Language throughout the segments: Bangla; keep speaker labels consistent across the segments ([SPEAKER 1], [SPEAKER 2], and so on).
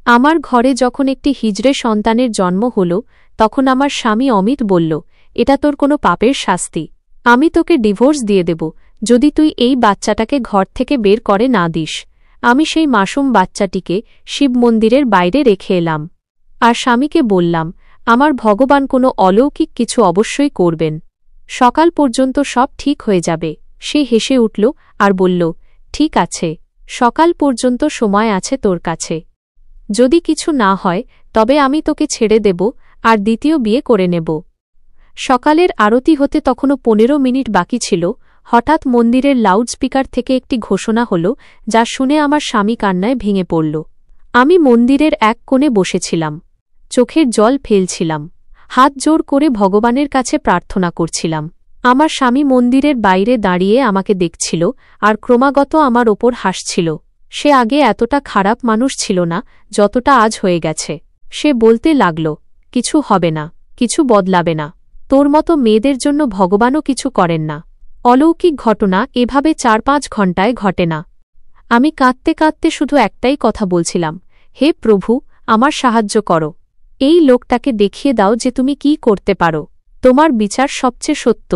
[SPEAKER 1] আমার ঘরে যখন একটি হিজড়ে সন্তানের জন্ম হল তখন আমার স্বামী অমিত বলল, এটা তোর কোনো পাপের শাস্তি। আমি তোকে ডিভোর্স দিয়ে দেব যদি তুই এই বাচ্চাটাকে ঘর থেকে বের করে না দিস। আমি সেই মাসুম বাচ্চাটিকে শিব মন্দিরের বাইরে রেখে এলাম আর স্বামীকে বললাম, আমার ভগবান কোনো অলৌকিক কিছু অবশ্যই করবেন, সকাল পর্যন্ত সব ঠিক হয়ে যাবে। সে হেসে উঠল আর বলল, ঠিক আছে, সকাল পর্যন্ত সময় আছে তোর কাছে। যদি কিছু না হয় তবে আমি তোকে ছেড়ে দেব আর দ্বিতীয় বিয়ে করে নেব। সকালের আরতি হতে তখনও 15 মিনিট বাকি ছিল। হঠাৎ মন্দিরের লাউডস্পিকার থেকে একটি ঘোষণা হল, যা শুনে আমার স্বামী কান্নায় ভেঙে পড়ল। আমি মন্দিরের এক কোণে বসেছিলাম, চোখের জল ফেলছিলাম, হাত জোর করে ভগবানের কাছে প্রার্থনা করছিলাম। আমার স্বামী মন্দিরের বাইরে দাঁড়িয়ে আমাকে দেখছিল আর ক্রমাগত আমার ওপর হাসছিল। সে আগে এতটা খারাপ মানুষ ছিল না যতটা আজ হয়ে গেছে। সে বলতে লাগল, কিছু হবে না, কিছু বদলাবে না, তোর মতো মেয়েদের জন্য ভগবানও কিছু করেন না। অলৌকিক ঘটনা এভাবে 4-5 ঘণ্টায় ঘটে না। আমি কাঁদতে কাঁদতে শুধু একটাই কথা বলছিলাম, হে প্রভু, আমার সাহায্য করো। এই লোকটাকে দেখিয়ে দাও যে তুমি কি করতে পারো। তোমার বিচার সবচেয়ে সত্য।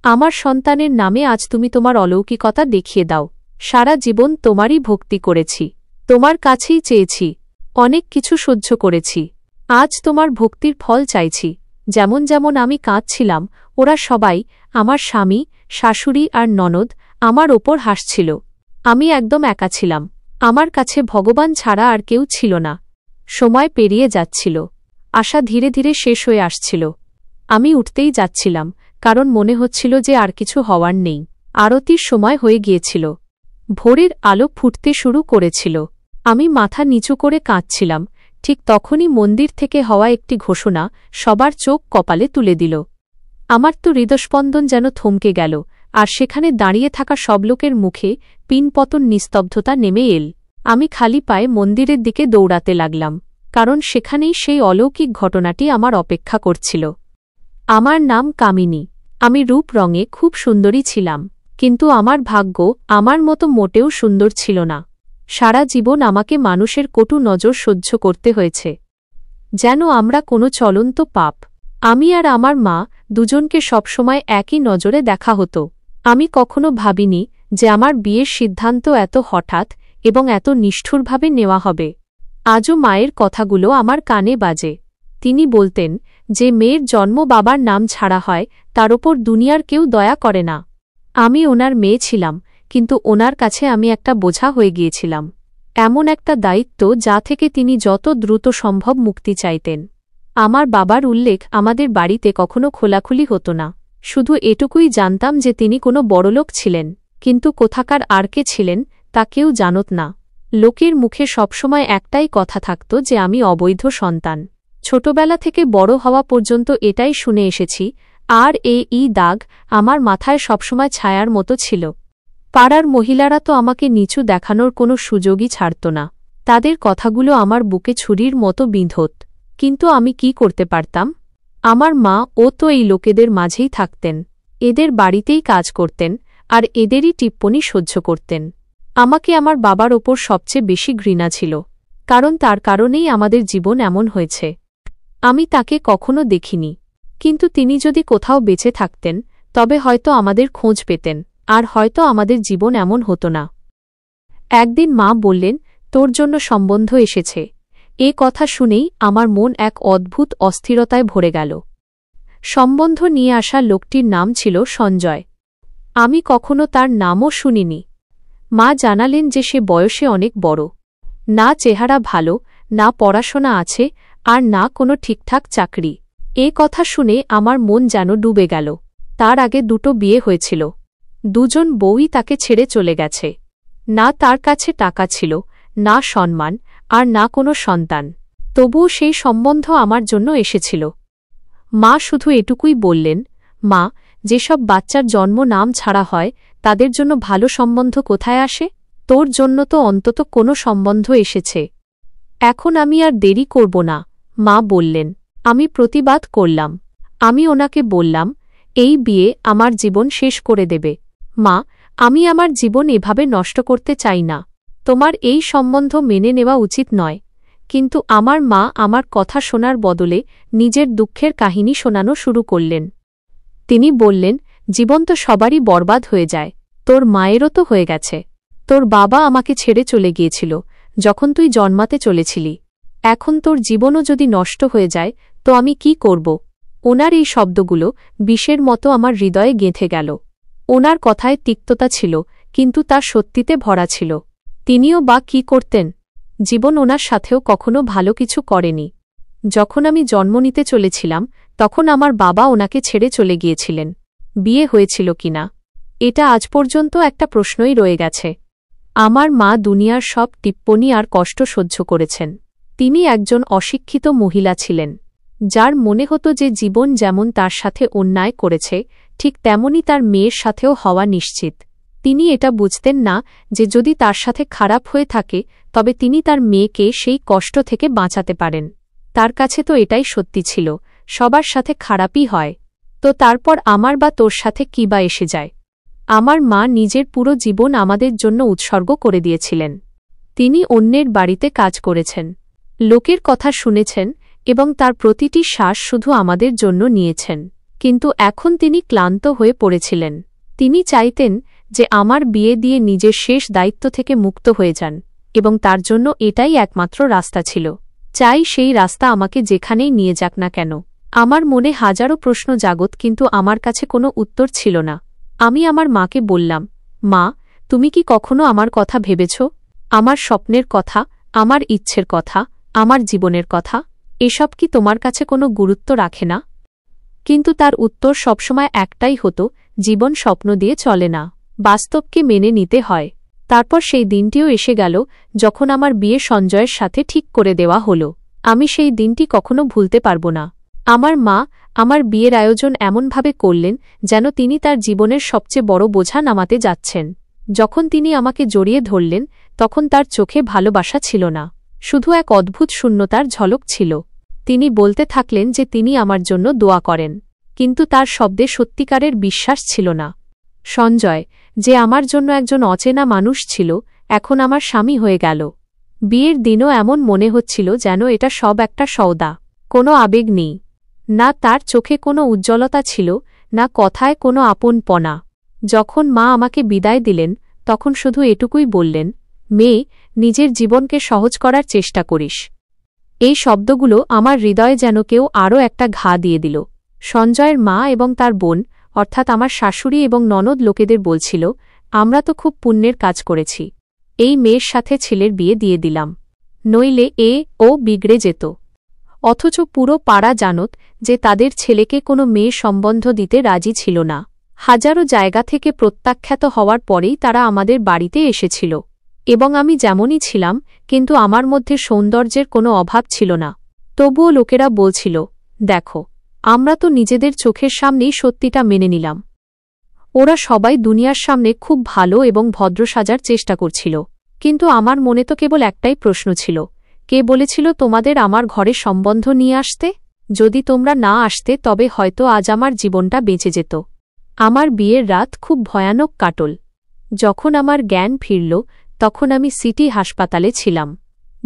[SPEAKER 1] আমার সন্তানের নামে আজ তুমি তোমার অলৌকিকতা দেখিয়ে দাও। সারা জীবন তোমারই ভক্তি করেছি, তোমার কাছেই চেয়েছি, অনেক কিছু সহ্য করেছি। আজ তোমার ভক্তির ফল চাইছি। যেমন যেমন আমি কাঁদছিলাম, ওরা সবাই, আমার স্বামী, শাশুড়ি আর ননদ, আমার ওপর হাসছিল। আমি একদম একা ছিলাম। আমার কাছে ভগবান ছাড়া আর কেউ ছিল না। সময় পেরিয়ে যাচ্ছিল, আশা ধীরে ধীরে শেষ হয়ে আসছিল। আমি উঠতেই যাচ্ছিলাম, কারণ মনে হচ্ছিল যে আর কিছু হওয়ার নেই। আরতির সময় হয়ে গিয়েছিল, ভোরের আলো ফুটতে শুরু করেছিল। আমি মাথা নিচু করে কাঁদছিলাম। ঠিক তখনই মন্দির থেকে হওয়া একটি ঘোষণা সবার চোখ কপালে তুলে দিল। আমার তো হৃদস্পন্দন যেন থমকে গেল, আর সেখানে দাঁড়িয়ে থাকা সব লোকের মুখে পিনপতন নিস্তব্ধতা নেমে এল। আমি খালি পায়ে মন্দিরের দিকে দৌড়াতে লাগলাম, কারণ সেখানেই সেই অলৌকিক ঘটনাটি আমার অপেক্ষা করছিল। আমার নাম কামিনী। আমি রূপ রঙে খুব সুন্দরী ছিলাম, কিন্তু আমার ভাগ্য আমার মতো মোটেও সুন্দর ছিল না। সারা জীবন আমাকে মানুষের কটু নজর সহ্য করতে হয়েছে, যেন আমরা কোনো চলন্ত পাপ। আমি আর আমার মা দুজনকে সবসময় একই নজরে দেখা হতো। আমি কখনো ভাবিনি যে আমার বিয়ের সিদ্ধান্ত এত হঠাৎ এবং এত নিষ্ঠুরভাবে নেওয়া হবে। আজও মায়ের কথাগুলো আমার কানে বাজে। তিনি বলতেন, যে মেয়ের জন্ম বাবার নাম ছাড়া হয় তার ওপর দুনিয়ার কেউ দয়া করে না। আমি ওনার মেয়ে ছিলাম, কিন্তু ওনার কাছে আমি একটা বোঝা হয়ে গিয়েছিলাম। এমন একটা দায়িত্ব যা থেকে তিনি যত দ্রুত সম্ভব মুক্তি চাইতেন। আমার বাবার উল্লেখ আমাদের বাড়িতে কখনো খোলাখুলি হতো না। শুধু এটুকুই জানতাম যে তিনি কোনো বড়লোক ছিলেন, কিন্তু কোথাকার আর কে ছিলেন তা কেউ জানত না। লোকের মুখে সবসময় একটাই কথা থাকত যে আমি অবৈধ সন্তান। ছোটবেলা থেকে বড় হওয়া পর্যন্ত এটাই শুনে এসেছি, আর এই দাগ আমার মাথায় সবসময় ছায়ার মতো ছিল। পাড়ার মহিলারা তো আমাকে নিচু দেখানোর কোনো সুযোগই ছাড়ত না। তাদের কথাগুলো আমার বুকে ছুরির মতো বিঁধত। কিন্তু আমি কি করতে পারতাম? আমার মা ও তো এই লোকেদের মাঝেই থাকতেন, এদের বাড়িতেই কাজ করতেন আর এদেরই টিপ্পনি সহ্য করতেন। আমাকে আমার বাবার ওপর সবচেয়ে বেশি ঘৃণা ছিল, কারণ তার কারণেই আমাদের জীবন এমন হয়েছে। আমি তাকে কখনো দেখিনি, কিন্তু তিনি যদি কোথাও বেঁচে থাকতেন তবে হয়তো আমাদের খোঁজ পেতেন, আর হয়তো আমাদের জীবন এমন হতো না। একদিন মা বললেন, তোর জন্য সম্বন্ধ এসেছে। এ কথা শুনেই আমার মন এক অদ্ভুত অস্থিরতায় ভরে গেল। সম্বন্ধ নিয়ে আসা লোকটির নাম ছিল সঞ্জয়। আমি কখনো তার নামও শুনিনি। মা জানালেন যে সে বয়সে অনেক বড়, না চেহারা ভালো, না পড়াশোনা আছে, আর না কোনো ঠিকঠাক চাকরি। এ কথা শুনে আমার মন যেন ডুবে গেল। তার আগে 2টো বিয়ে হয়েছিল, 2জন বউই তাকে ছেড়ে চলে গেছে। না তার কাছে টাকা ছিল, না সম্মান, আর না কোনো সন্তান। তবুও সেই সম্বন্ধ আমার জন্য এসেছিল। মা শুধু এটুকুই বললেন, মা, যেসব বাচ্চার জন্ম নাম ছাড়া হয় তাদের জন্য ভালো সম্বন্ধ কোথায় আসে? তোর জন্য তো অন্তত কোনো সম্বন্ধ এসেছে। এখন আমি আর দেরি করব না, মা বললেন। আমি প্রতিবাদ করলাম। আমি ওনাকে বললাম, এই বিয়ে আমার জীবন শেষ করে দেবে। মা, আমি আমার জীবন এভাবে নষ্ট করতে চাই না। তোমার এই সম্বন্ধ মেনে নেওয়া উচিত নয়। কিন্তু আমার মা আমার কথা শোনার বদলে নিজের দুঃখের কাহিনী শোনানো শুরু করলেন। তিনি বললেন, জীবন তো সবারই বরবাদ হয়ে যায়, তোর মায়েরও তো হয়ে গেছে। তোর বাবা আমাকে ছেড়ে চলে গিয়েছিল যখন তুই জন্মাতে চলেছিলি। এখন তোর জীবনও যদি নষ্ট হয়ে যায় তো আমি কি করব? ওনার এই শব্দগুলো বিষের মতো আমার হৃদয়ে গেঁথে গেল। ওনার কথায় তিক্ততা ছিল, কিন্তু তা সত্যিতে ভরা ছিল। তিনিও বা কি করতেন? জীবন ওনার সাথেও কখনো ভালো কিছু করেনি। যখন আমি জন্ম নিতে চলেছিলাম তখন আমার বাবা ওনাকে ছেড়ে চলে গিয়েছিলেন। বিয়ে হয়েছিল কিনা এটা আজ পর্যন্ত একটা প্রশ্নই রয়ে গেছে। আমার মা দুনিয়ার সব টিপ্পনী আর কষ্ট সহ্য করেছেন। তিনি একজন অশিক্ষিত মহিলা ছিলেন, যার মনে হতো যে জীবন যেমন তার সাথে অন্যায় করেছে ঠিক তেমনি তার মেয়ের সাথেও হওয়া নিশ্চিত। তিনি এটা বুঝতেন না যে যদি তার সাথে খারাপ হয়ে থাকে তবে তিনি তার মেয়েকে সেই কষ্ট থেকে বাঁচাতে পারেন। তার কাছে তো এটাই সত্যি ছিল, সবার সাথে খারাপই হয়। তো তারপর আমার বা তোর সাথে কি বা এসে যায়? আমার মা নিজের পুরো জীবন আমাদের জন্য উৎসর্গ করে দিয়েছিলেন। তিনি অন্যের বাড়িতে কাজ করেছেন, লোকের কথা শুনেছেন এবং তার প্রতিটি শ্বাস শুধু আমাদের জন্য নিয়েছেন। কিন্তু এখন তিনি ক্লান্ত হয়ে পড়েছিলেন। তিনি চাইতেন যে আমার বিয়ে দিয়ে নিজের শেষ দায়িত্ব থেকে মুক্ত হয়ে যান, এবং তার জন্য এটাই একমাত্র রাস্তা ছিল। চাই সেই রাস্তা আমাকে যেখানেই নিয়ে যাক না কেন। আমার মনে হাজারো প্রশ্ন জাগত, কিন্তু আমার কাছে কোনো উত্তর ছিল না। আমি আমার মাকে বললাম, মা, তুমি কি কখনো আমার কথা ভেবেছ? আমার স্বপ্নের কথা, আমার ইচ্ছের কথা, আমার জীবনের কথা, এসব কি তোমার কাছে কোনো গুরুত্ব রাখে না? কিন্তু তার উত্তর সবসময় একটাই হতো, জীবন স্বপ্ন দিয়ে চলে না, বাস্তবকে মেনে নিতে হয়। তারপর সেই দিনটিও এসে গেল যখন আমার বিয়ে সঞ্জয়ের সাথে ঠিক করে দেওয়া হল। আমি সেই দিনটি কখনো ভুলতে পারব না। আমার মা আমার বিয়ের আয়োজন এমনভাবে করলেন যেন তিনি তার জীবনের সবচেয়ে বড় বোঝা নামাতে যাচ্ছেন। যখন তিনি আমাকে জড়িয়ে ধরলেন তখন তার চোখে ভালোবাসা ছিল না, শুধু এক অদ্ভুত শূন্যতার ঝলক ছিল। তিনি বলতে থাকলেন যে তিনি আমার জন্য দোয়া করেন, কিন্তু তার শব্দে সত্যিকারের বিশ্বাস ছিল না। সঞ্জয়, যে আমার জন্য একজন অচেনা মানুষ ছিল, এখন আমার স্বামী হয়ে গেল। বিয়ের দিনও এমন মনে হচ্ছিল যেন এটা সব একটা সওদা, কোনো আবেগ নেই। না তার চোখে কোনো উজ্জ্বলতা ছিল, না কথায় কোনো আপনপনা। যখন মা আমাকে বিদায় দিলেন তখন শুধু এটুকুই বললেন, মেয়ে, নিজের জীবনকে সহজ করার চেষ্টা করিস। এই শব্দগুলো আমার হৃদয়ে যেন কেউ আরও একটা ঘা দিয়ে দিল। সঞ্জয়ের মা এবং তার বোন, অর্থাৎ আমার শাশুড়ি এবং ননদ লোকেদের বলছিল, আমরা তো খুব পুণ্যের কাজ করেছি, এই মেয়ের সাথে ছেলের বিয়ে দিয়ে দিলাম, নইলে ও বিগড়ে যেত। অথচ পুরো পাড়া জানত যে তাদের ছেলেকে কোনো মেয়ে সম্বন্ধ দিতে রাজি ছিল না। হাজারো জায়গা থেকে প্রত্যাখ্যাত হওয়ার পরেই তারা আমাদের বাড়িতে এসেছিল, এবং আমি যেমনই ছিলাম, কিন্তু আমার মধ্যে সৌন্দর্যের কোনো অভাব ছিল না। তবুও লোকেরা বলছিল, দেখো, আমরা তো নিজেদের চোখের সামনেই সত্যিটা মেনে নিলাম। ওরা সবাই দুনিয়ার সামনে খুব ভালো এবং ভদ্র সাজার চেষ্টা করছিল, কিন্তু আমার মনে তো কেবল একটাই প্রশ্ন ছিল, কে বলেছিল তোমাদের আমার ঘরে সম্বন্ধ নিয়ে আসতে? যদি তোমরা না আসতে তবে হয়তো আজ আমার জীবনটা বেঁচে যেত। আমার বিয়ের রাত খুব ভয়ানক কাটল। যখন আমার জ্ঞান ফিরল তখন আমি সিটি হাসপাতালে ছিলাম।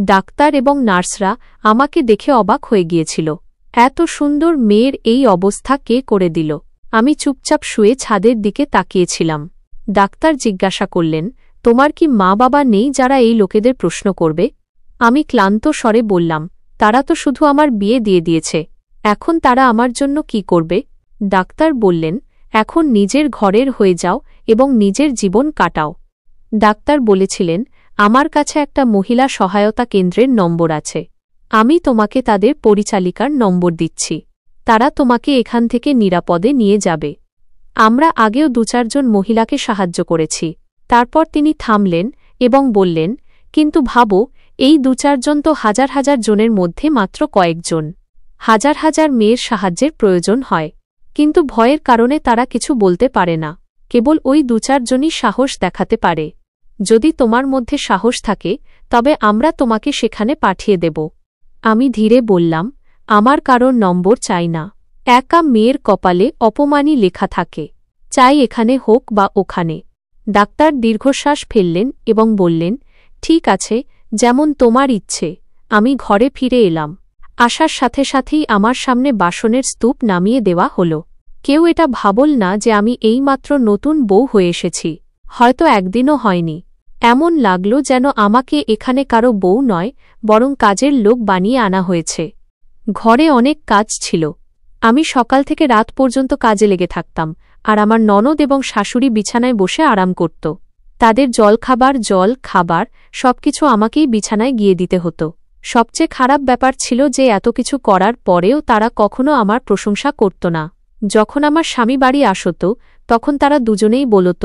[SPEAKER 1] ডাক্তার এবং নার্সরা আমাকে দেখে অবাক হয়ে গিয়েছিল। এত সুন্দর মেয়ের এই অবস্থা কে করে দিল? আমি চুপচাপ শুয়ে ছাদের দিকে তাকিয়েছিলাম। ডাক্তার জিজ্ঞাসা করলেন, তোমার কি মা বাবা নেই যারা এই লোকেদের প্রশ্ন করবে? আমি ক্লান্ত স্বরে বললাম, তারা তো শুধু আমার বিয়ে দিয়ে দিয়েছে, এখন তারা আমার জন্য কি করবে? ডাক্তার বললেন, এখন নিজের ঘরের হয়ে যাও এবং নিজের জীবন কাটাও। ডাক্তার বলেছিলেন, আমার কাছে একটা মহিলা সহায়তা কেন্দ্রের নম্বর আছে, আমি তোমাকে তাদের পরিচালিকার নম্বর দিচ্ছি, তারা তোমাকে এখান থেকে নিরাপদে নিয়ে যাবে। আমরা আগেও ২-৪ জন মহিলাকে সাহায্য করেছি। তারপর তিনি থামলেন এবং বললেন, কিন্তু ভাবো, এই ২-৪ জন তো হাজার হাজার জনের মধ্যে মাত্র কয়েকজন। হাজার হাজার মেয়ের সাহায্যের প্রয়োজন হয়, কিন্তু ভয়ের কারণে তারা কিছু বলতে পারে না। কেবল ওই ২-৪ জনই সাহস দেখাতে পারে। যদি তোমার মধ্যে সাহস থাকে তবে আমরা তোমাকে সেখানে পাঠিয়ে দেব। আমি ধীরে বললাম, আমার কারোর নম্বর চাই না। একা মেয়ের কপালে অপমানই লেখা থাকে, চাই এখানে হোক বা ওখানে। ডাক্তার দীর্ঘশ্বাস ফেললেন এবং বললেন, ঠিক আছে, যেমন তোমার ইচ্ছে, আমি ঘরে ফিরে এলাম। আসার সাথে সাথেই আমার সামনে বাসনের স্তূপ নামিয়ে দেওয়া হল। কেউ এটা ভাবল না যে আমি এইমাত্র নতুন বউ হয়ে এসেছি। হয়তো একদিনও হয়নি। এমন লাগল যেন আমাকে এখানে কারো বউ নয়, বরং কাজের লোক বানিয়ে আনা হয়েছে। ঘরে অনেক কাজ ছিল। আমি সকাল থেকে রাত পর্যন্ত কাজে লেগে থাকতাম, আর আমার ননদ এবং শাশুড়ি বিছানায় বসে আরাম করত। তাদের জল খাবার সবকিছু আমাকেই বিছানায় গিয়ে দিতে হতো। সবচেয়ে খারাপ ব্যাপার ছিল যে এত কিছু করার পরেও তারা কখনো আমার প্রশংসা করত না। যখন আমার স্বামী বাড়ি আসত, তখন তারা দুজনেই বলত,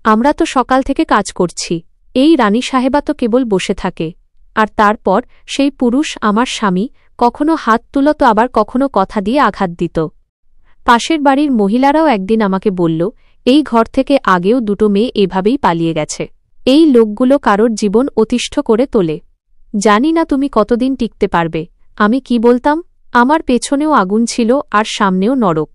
[SPEAKER 1] আমরা তো সকাল থেকে কাজ করছি, এই রানী সাহেবা তো কেবল বসে থাকে। আর তারপর সেই পুরুষ, আমার স্বামী, কখনো হাত তুলত, আবার কখনো কথা দিয়ে আঘাত দিত। পাশের বাড়ির মহিলারাও একদিন আমাকে বলল, এই ঘর থেকে আগেও দুটো মেয়ে এভাবেই পালিয়ে গেছে। এই লোকগুলো কারোর জীবন অতিষ্ঠ করে তোলে। জানি না তুমি কতদিন টিকতে পারবে। আমি কি বলতাম? আমার পেছনেও আগুন ছিল আর সামনেও নরক।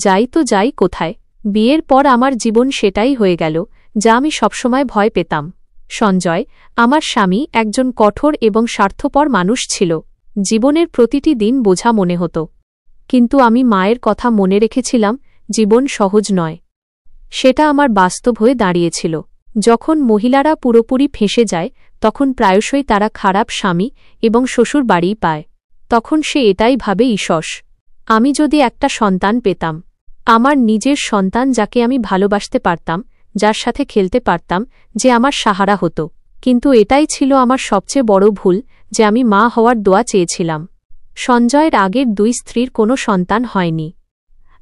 [SPEAKER 1] যাই তো যাই কোথায়? বিয়ের পর আমার জীবন সেটাই হয়ে গেল যা আমি সবসময় ভয় পেতাম। সঞ্জয়, আমার স্বামী, একজন কঠোর এবং স্বার্থপর মানুষ ছিল। জীবনের প্রতিটি দিন বোঝা মনে হতো। কিন্তু আমি মায়ের কথা মনে রেখেছিলাম, জীবন সহজ নয়। সেটা আমার বাস্তব হয়ে দাঁড়িয়েছিল। যখন মহিলারা পুরোপুরি ফেঁসে যায়, তখন প্রায়শই তারা খারাপ স্বামী এবং শ্বশুর বাড়িই পায়। তখন সে এটাই ভাবে, ঈশস, আমি যদি একটা সন্তান পেতাম, আমার নিজের সন্তান, যাকে আমি ভালোবাসতে পারতাম, যার সাথে খেলতে পারতাম, যে আমার সাহারা হতো। কিন্তু এটাই ছিল আমার সবচেয়ে বড় ভুল, যে আমি মা হওয়ার দোয়া চেয়েছিলাম। সঞ্জয়ের আগের দুই স্ত্রীর কোনো সন্তান হয়নি।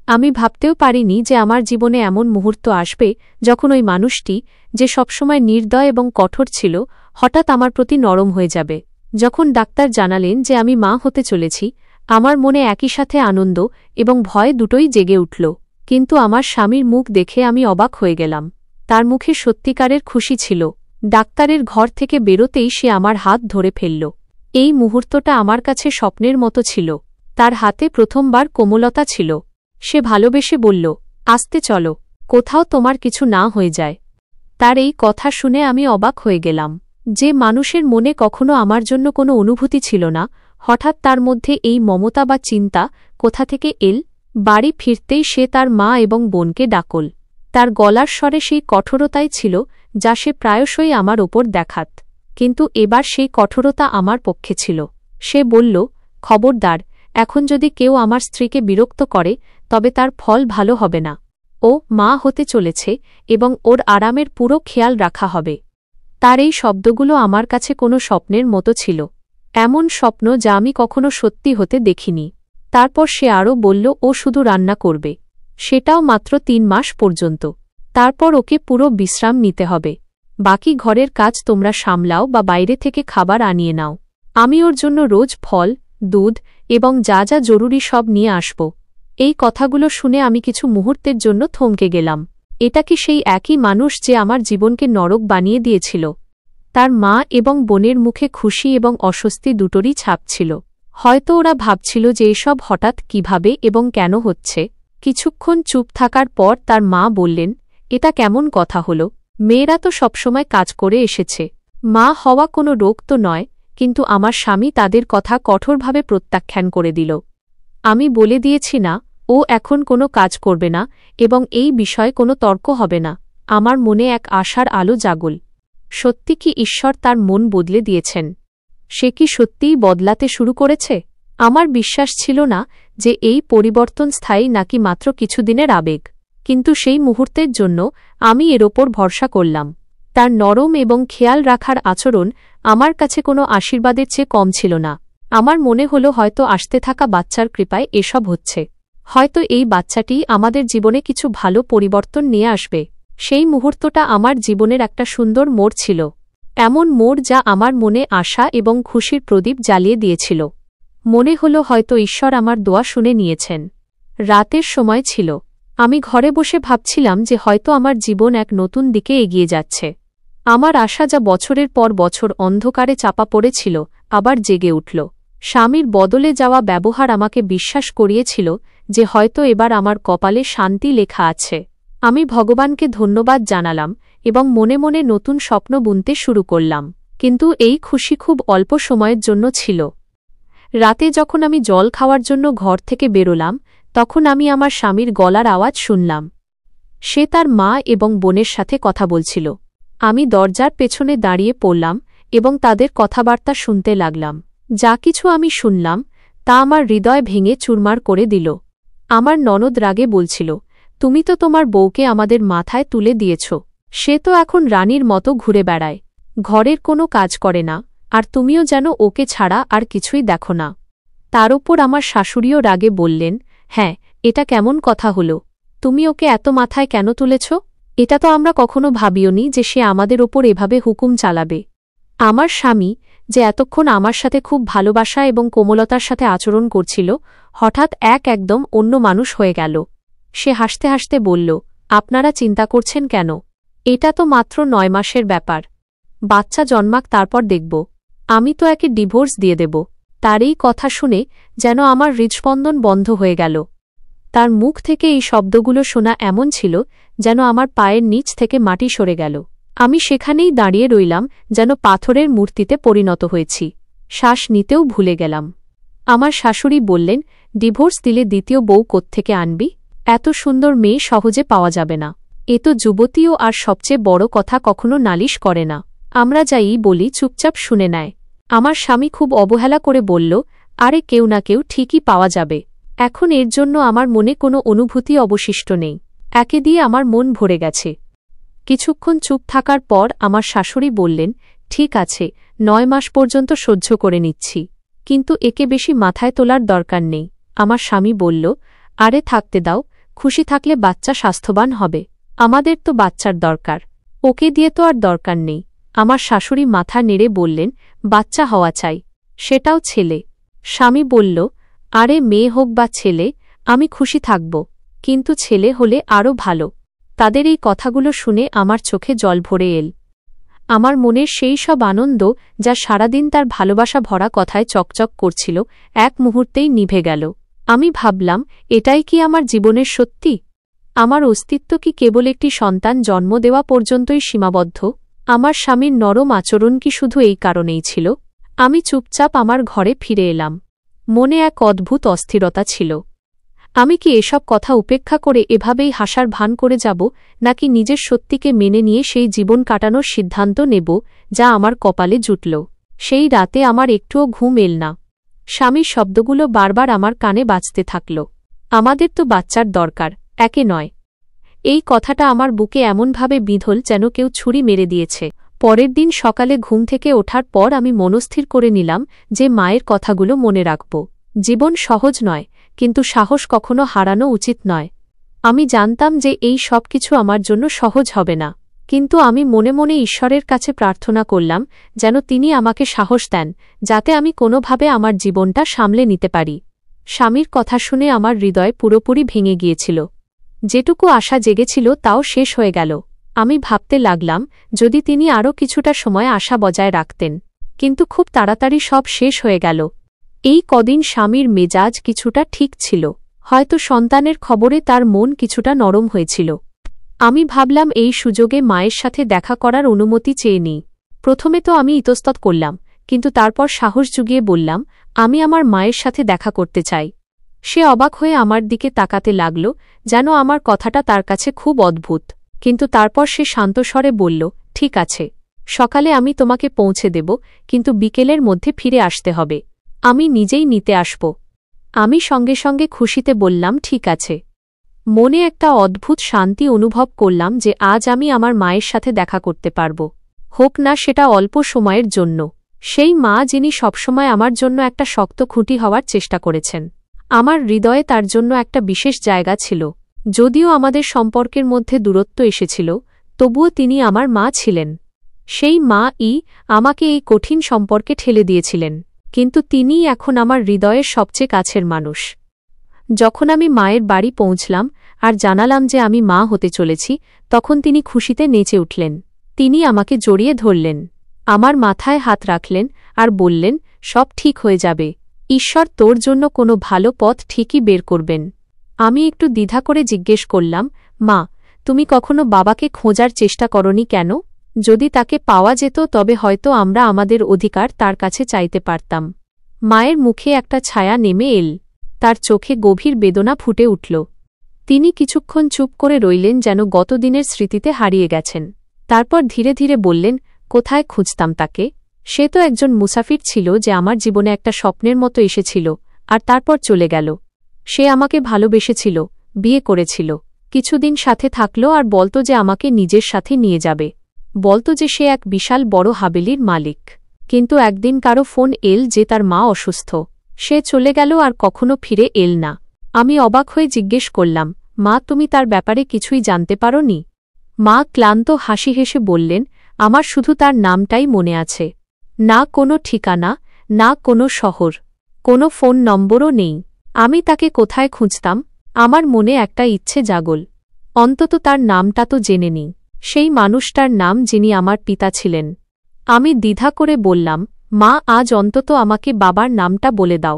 [SPEAKER 1] আমি ভাবতেও পারিনি যে আমার জীবনে এমন মুহূর্ত আসবে যখন ওই মানুষটি, যে সবসময় নির্দয় এবং কঠোর ছিল, হঠাৎ আমার প্রতি নরম হয়ে যাবে। যখন ডাক্তার জানালেন যে আমি মা হতে চলেছি, আমার মনে একই সাথে আনন্দ এবং ভয় দুটোই জেগে উঠল। কিন্তু আমার স্বামীর মুখ দেখে আমি অবাক হয়ে গেলাম। তার মুখে সত্যিকারের খুশি ছিল। ডাক্তারের ঘর থেকে বেরোতেই সে আমার হাত ধরে ফেলল। এই মুহূর্তটা আমার কাছে স্বপ্নের মতো ছিল। তার হাতে প্রথমবার কোমলতা ছিল। সে ভালোবেসে বলল, আস্তে চলো, কোথাও তোমার কিছু না হয়ে যায়। তার এই কথা শুনে আমি অবাক হয়ে গেলাম। যে মানুষের মনে কখনো আমার জন্য কোনো অনুভূতি ছিল না, হঠাৎ তার মধ্যে এই মমতা বা চিন্তা কোথা থেকে এল? বাড়ি ফিরতেই সে তার মা এবং বোনকে ডাকল। তার গলার স্বরে সেই কঠোরতাই ছিল যা সে প্রায়শই আমার ওপর দেখাত। কিন্তু এবার সেই কঠোরতা আমার পক্ষে ছিল। সে বলল, খবরদার, এখন যদি কেউ আমার স্ত্রীকে বিরক্ত করে, তবে তার ফল ভালো হবে না। ও মা হতে চলেছে এবং ওর আরামের পুরো খেয়াল রাখা হবে। তার এই শব্দগুলো আমার কাছে কোনো স্বপ্নের মতো ছিল। এমন স্বপ্ন যা আমি কখনো সত্যি হতে দেখিনি। তারপর সে আরও বলল, ও শুধু রান্না করবে, সেটাও মাত্র 3 মাস পর্যন্ত। তারপর ওকে পুরো বিশ্রাম নিতে হবে। বাকি ঘরের কাজ তোমরা সামলাও বা বাইরে থেকে খাবার আনিয়ে নাও। আমি ওর জন্য রোজ ফল, দুধ এবং যা যা জরুরি সব নিয়ে আসব। এই কথাগুলো শুনে আমি কিছু মুহূর্তের জন্য থমকে গেলাম। এটা কি সেই একই মানুষ যে আমার জীবনকে নরক বানিয়ে দিয়েছিল? তার মা এবং বোনের মুখে খুশি এবং অস্বস্তি দুটোরই ছাপ ছিল। হয়তো ওরা ভাবছিল যে এসব হঠাৎ কিভাবে এবং কেন হচ্ছে। কিছুক্ষণ চুপ থাকার পর তার মা বললেন, এটা কেমন কথা হলো? মেয়েরা তো সবসময় কাজ করে এসেছে। মা হওয়া কোনো রোগ তো নয়। কিন্তু আমার স্বামী তাদের কথা কঠোরভাবে প্রত্যাখ্যান করে দিল। আমি বলে দিয়েছি না, ও এখন কোনো কাজ করবে না এবং এই বিষয়ে কোনো তর্ক হবে না। আমার মনে এক আশার আলো জাগল। সত্যি কি ঈশ্বর তার মন বদলে দিয়েছেন? সে কি সত্যিই বদলাতে শুরু করেছে? আমার বিশ্বাস ছিল না যে এই পরিবর্তন স্থায়ী নাকি মাত্র কিছুদিনের আবেগ। কিন্তু সেই মুহূর্তের জন্য আমি এর ওপর ভরসা করলাম। তার নরম এবং খেয়াল রাখার আচরণ আমার কাছে কোনো আশীর্বাদের চেয়ে কম ছিল না। আমার মনে হলো হয়তো আসতে থাকা বাচ্চার কৃপায় এসব হচ্ছে। হয়তো এই বাচ্চাটি আমাদের জীবনে কিছু ভালো পরিবর্তন নিয়ে আসবে। সেই মুহূর্তটা আমার জীবনের একটা সুন্দর মোড় ছিল। এমন মোড় যা আমার মনে আশা এবং খুশির প্রদীপ জ্বালিয়ে দিয়েছিল। মনে হলো হয়তো ঈশ্বর আমার দোয়া শুনে নিয়েছেন। রাতের সময় ছিল। আমি ঘরে বসে ভাবছিলাম যে হয়তো আমার জীবন এক নতুন দিকে এগিয়ে যাচ্ছে। আমার আশা, যা বছরের পর বছর অন্ধকারে চাপা পড়েছিল, আবার জেগে উঠল। স্বামীর বদলে যাওয়া ব্যবহার আমাকে বিশ্বাস করিয়েছিল যে হয়তো এবার আমার কপালে শান্তি লেখা আছে। আমি ভগবানকে ধন্যবাদ জানালাম এবং মনে মনে নতুন স্বপ্ন বুনতে শুরু করলাম। কিন্তু এই খুশি খুব অল্প সময়ের জন্য ছিল। রাতে যখন আমি জল খাওয়ার জন্য ঘর থেকে বেরোলাম, তখন আমি আমার স্বামীর গলার আওয়াজ শুনলাম। সে তার মা এবং বোনের সাথে কথা বলছিল। আমি দরজার পেছনে দাঁড়িয়ে পড়লাম এবং তাদের কথাবার্তা শুনতে লাগলাম। যা কিছু আমি শুনলাম তা আমার হৃদয় ভেঙে চুরমার করে দিল। আমার ননদ রাগে বলছিল, তুমি তো তোমার বউকে আমাদের মাথায় তুলে দিয়েছ। সে তো এখন রানীর মতো ঘুরে বেড়ায়, ঘরের কোনো কাজ করে না, আর তুমিও যেন ওকে ছাড়া আর কিছুই দেখো না। তার ওপর আমার শাশুড়িও রাগে বললেন, হ্যাঁ, এটা কেমন কথা হল? তুমি ওকে এত মাথায় কেন তুলেছ? এটা তো আমরা কখনো ভাবিওনি যে সে আমাদের ওপর এভাবে হুকুম চালাবে। আমার স্বামী, যে এতক্ষণ আমার সাথে খুব ভালোবাসা এবং কোমলতার সাথে আচরণ করছিল, হঠাৎ একদম অন্য মানুষ হয়ে গেল। সে হাসতে হাসতে বলল, আপনারা চিন্তা করছেন কেন? এটা তো মাত্র ৯ মাসের ব্যাপার। বাচ্চা জন্মাক, তারপর দেখব। আমি তো একে ডিভোর্স দিয়ে দেব। তার এই কথা শুনে যেন আমার হৃদস্পন্দন বন্ধ হয়ে গেল। তার মুখ থেকে এই শব্দগুলো শোনা এমন ছিল যেন আমার পায়ের নিচ থেকে মাটি সরে গেল। আমি সেখানেই দাঁড়িয়ে রইলাম, যেন পাথরের মূর্তিতে পরিণত হয়েছি। শ্বাস নিতেও ভুলে গেলাম। আমার শাশুড়ি বললেন, ডিভোর্স দিলে দ্বিতীয় বউ কোত্থেকে আনবি? এত সুন্দর মেয়ে সহজে পাওয়া যাবে না। এ তো যুবতীও, আর সবচেয়ে বড় কথা, কখনো নালিশ করে না। আমরা যাই বলি চুপচাপ শুনে নেয়। আমার স্বামী খুব অবহেলা করে বলল, আরে কেউ না কেউ ঠিকই পাওয়া যাবে। এখন এর জন্য আমার মনে কোনো অনুভূতি অবশিষ্ট নেই। একে দিয়ে আমার মন ভরে গেছে। কিছুক্ষণ চুপ থাকার পর আমার শাশুড়ি বললেন, ঠিক আছে, ৯ মাস পর্যন্ত সহ্য করে নিচ্ছি, কিন্তু একে বেশি মাথায় তোলার দরকার নেই। আমার স্বামী বলল, আরে থাকতে দাও, খুশি থাকলে বাচ্চা স্বাস্থ্যবান হবে। আমাদের তো বাচ্চার দরকার, ওকে দিয়ে তো আর দরকার নেই। আমার শাশুড়ি মাথা নেড়ে বললেন, বাচ্চা হওয়া চাই, সেটাও ছেলে। স্বামী বলল, আরে মেয়ে হোক বা ছেলে, আমি খুশি থাকব, কিন্তু ছেলে হলে আরও ভালো। তাদের এই কথাগুলো শুনে আমার চোখে জল ভরে এল। আমার মনের সেই সব আনন্দ, যা সারাদিন তার ভালোবাসা ভরা কথায় চকচক করছিল, এক মুহূর্তেই নিভে গেল। আমি ভাবলাম, এটাই কি আমার জীবনের সত্যি? আমার অস্তিত্ব কি কেবল একটি সন্তান জন্ম দেওয়া পর্যন্তই সীমাবদ্ধ? আমার স্বামীর নরম আচরণ কি শুধু এই কারণেই ছিল? আমি চুপচাপ আমার ঘরে ফিরে এলাম। মনে এক অদ্ভুত অস্থিরতা ছিল। আমি কি এসব কথা উপেক্ষা করে এভাবেই হাসার ভান করে যাব, নাকি নিজের সত্যিকে মেনে নিয়ে সেই জীবন কাটানোর সিদ্ধান্ত নেব যা আমার কপালে জুটল? সেই রাতে আমার একটুও ঘুম এল না। স্বামীর শব্দগুলো বারবার আমার কানে বাজতে থাকল। আমাদের তো বাচ্চার দরকার, একে নয়। এই কথাটা আমার বুকে এমনভাবে বিঁধল যেন কেউ ছুরি মেরে দিয়েছে। পরের দিন সকালে ঘুম থেকে ওঠার পর আমি মনস্থির করে নিলাম যে মায়ের কথাগুলো মনে রাখব। জীবন সহজ নয়, কিন্তু সাহস কখনো হারানো উচিত নয়। আমি জানতাম যে এই সব কিছু আমার জন্য সহজ হবে না, কিন্তু আমি মনে মনে ঈশ্বরের কাছে প্রার্থনা করলাম যেন তিনি আমাকে সাহস দেন, যাতে আমি কোনোভাবে আমার জীবনটা সামলে নিতে পারি। স্বামীর কথা শুনে আমার হৃদয় পুরোপুরি ভেঙে গিয়েছিল। যেটুকু আশা জেগেছিল তাও শেষ হয়ে গেল। আমি ভাবতে লাগলাম, যদি তিনি আরও কিছুটা সময় আশা বজায় রাখতেন, কিন্তু খুব তাড়াতাড়ি সব শেষ হয়ে গেল। এই কদিন স্বামীর মেজাজ কিছুটা ঠিক ছিল, হয়তো সন্তানের খবরে তার মন কিছুটা নরম হয়েছিল। আমি ভাবলাম এই সুযোগে মায়ের সাথে দেখা করার অনুমতি চেয়ে নিই। প্রথমে তো আমি ইতস্তত করলাম, কিন্তু তারপর সাহস জুগিয়ে বললাম, আমি আমার মায়ের সাথে দেখা করতে চাই। সে অবাক হয়ে আমার দিকে তাকাতে লাগল, যেন আমার কথাটা তার কাছে খুব অদ্ভুত। কিন্তু তারপর সে শান্ত স্বরে বলল, ঠিক আছে, সকালে আমি তোমাকে পৌঁছে দেব, কিন্তু বিকেলের মধ্যে ফিরে আসতে হবে। আমি নিজেই নিতে আসব। আমি সঙ্গে সঙ্গে খুশিতে বললাম, ঠিক আছে। মনে একটা অদ্ভুত শান্তি অনুভব করলাম যে আজ আমি আমার মায়ের সাথে দেখা করতে পারব, হোক না সেটা অল্প সময়ের জন্য। সেই মা যিনি সবসময় আমার জন্য একটা শক্ত খুঁটি হওয়ার চেষ্টা করেছেন। আমার হৃদয়ে তার জন্য একটা বিশেষ জায়গা ছিল। যদিও আমাদের সম্পর্কের মধ্যে দূরত্ব এসেছিল, তবুও তিনি আমার মা ছিলেন। সেই মা-ই আমাকে এই কঠিন সম্পর্কে ঠেলে দিয়েছিলেন, কিন্তু তিনিই এখন আমার হৃদয়ের সবচেয়ে কাছের মানুষ। যখন আমি মায়ের বাড়ি পৌঁছলাম আর জানালাম যে আমি মা হতে চলেছি, তখন তিনি খুশিতে নেচে উঠলেন। তিনি আমাকে জড়িয়ে ধরলেন, আমার মাথায় হাত রাখলেন আর বললেন, সব ঠিক হয়ে যাবে। ঈশ্বর তোর জন্য কোনো ভালো পথ ঠিকই বের করবেন। আমি একটু দ্বিধা করে জিজ্ঞেস করলাম, মা, তুমি কখনো বাবাকে খোঁজার চেষ্টা করনি কেন? যদি তাকে পাওয়া যেত তবে হয়তো আমরা আমাদের অধিকার তার কাছে চাইতে পারতাম। মায়ের মুখে একটা ছায়া নেমে এল, তার চোখে গভীর বেদনা ফুটে উঠল। তিনি কিছুক্ষণ চুপ করে রইলেন, যেন গতদিনের স্মৃতিতে হারিয়ে গেছেন। তারপর ধীরে ধীরে বললেন, কোথায় খুঁজতাম তাকে? সে তো একজন মুসাফির ছিল যে আমার জীবনে একটা স্বপ্নের মতো এসেছিল আর তারপর চলে গেল। সে আমাকে ভালোবেসেছিল, বিয়ে করেছিল, কিছুদিন সাথে থাকল আর বলত যে আমাকে নিজের সাথে নিয়ে যাবে, বলত যে সে এক বিশাল বড় হাবেলির মালিক। কিন্তু একদিন কারো ফোন এল যে তার মা অসুস্থ। সে চলে গেল আর কখনো ফিরে এল না। আমি অবাক হয়ে জিজ্ঞেস করলাম, মা, তুমি তার ব্যাপারে কিছুই জানতে পারোনি? মা ক্লান্ত হাসি হেসে বললেন, আমার শুধু তার নামটাই মনে আছে। না কোনো ঠিকানা, না কোনো শহর, কোনো ফোন নম্বরও নেই। আমি তাকে কোথায় খুঁজতাম? আমার মনে একটা ইচ্ছে জাগল, অন্তত তার নামটা তো জেনে নিই, সেই মানুষটার নাম যিনি আমার পিতা ছিলেন। আমি দ্বিধা করে বললাম, মা, আজ অন্তত আমাকে বাবার নামটা বলে দাও।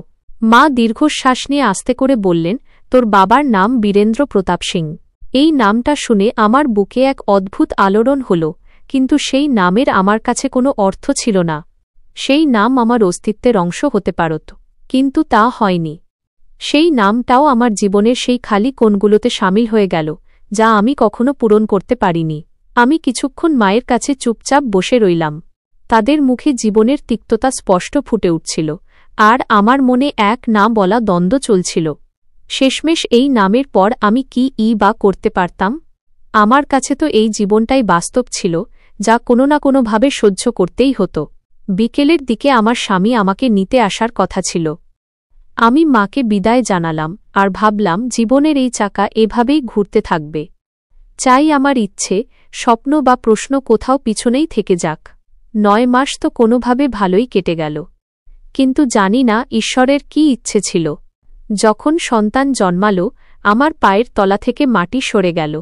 [SPEAKER 1] মা দীর্ঘশ্বাস নিয়ে আস্তে করে বললেন, তোর বাবার নাম বীরেন্দ্র প্রতাপ সিং। এই নামটা শুনে আমার বুকে এক অদ্ভুত আলোড়ন হল, কিন্তু সেই নামের আমার কাছে কোনো অর্থ ছিল না। সেই নাম আমার অস্তিত্বের অংশ হতে পারত, কিন্তু তা হয়নি। সেই নামটাও আমার জীবনের সেই খালি কোণগুলোতে সামিল হয়ে গেল, যা আমি কখনো পূরণ করতে পারিনি। আমি কিছুক্ষণ মায়ের কাছে চুপচাপ বসে রইলাম। তাদের মুখে জীবনের তিক্ততা স্পষ্ট ফুটে উঠছিল, আর আমার মনে এক না বলা দ্বন্দ্ব চলছিল। শেষমেশ এই নামের পর আমি কি বা করতে পারতাম? আমার কাছে তো এই জীবনটাই বাস্তব ছিল, যা কোনো না কোনোভাবে সহ্য করতেই হতো। বিকেলের দিকে আমার স্বামী আমাকে নিতে আসার কথা ছিল। আমি মাকে বিদায় জানালাম আর ভাবলাম, জীবনের এই চাকা এভাবেই ঘুরতে থাকবে। চাই আমার ইচ্ছে, স্বপ্ন বা প্রশ্ন কোথাও পিছনেই থেকে যাক। 9 মাস তো কোনোভাবে ভালোই কেটে গেল, কিন্তু জানি না ঈশ্বরের কি ইচ্ছে ছিল। যখন সন্তান জন্মাল, আমার পায়ের তলা থেকে মাটি সরে গেল।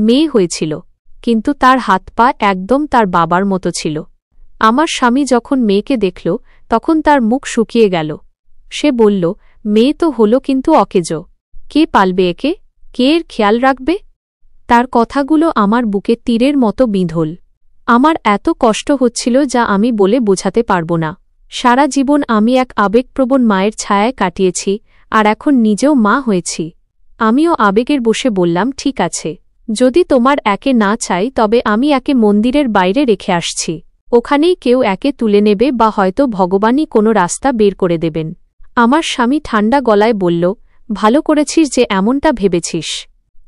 [SPEAKER 1] মেয়ে হয়েছিল, কিন্তু তার হাত পা একদম তার বাবার মতো ছিল। আমার স্বামী যখন মেয়েকে দেখল, তখন তার মুখ শুকিয়ে গেল। সে বলল, মেয়ে তো হল, কিন্তু অকেজো। কে পালবে একে? কে এর খেয়াল রাখবে? তার কথাগুলো আমার বুকে তীরের মতো বিঁধল। আমার এত কষ্ট হচ্ছিল যা আমি বলে বোঝাতে পারব না। সারা জীবন আমি এক আবেগপ্রবণ মায়ের ছায়ায় কাটিয়েছি, আর এখন নিজেও মা হয়েছি। আমিও আবেগের বসে বললাম, ঠিক আছে, যদি তোমার একে না চাই তবে আমি একে মন্দিরের বাইরে রেখে আসছি। ওখানেই কেউ একে তুলে নেবে, বা হয়তো ভগবানই কোনো রাস্তা বের করে দেবেন। আমার স্বামী ঠান্ডা গলায় বলল, ভালো করেছিস যে এমনটা ভেবেছিস।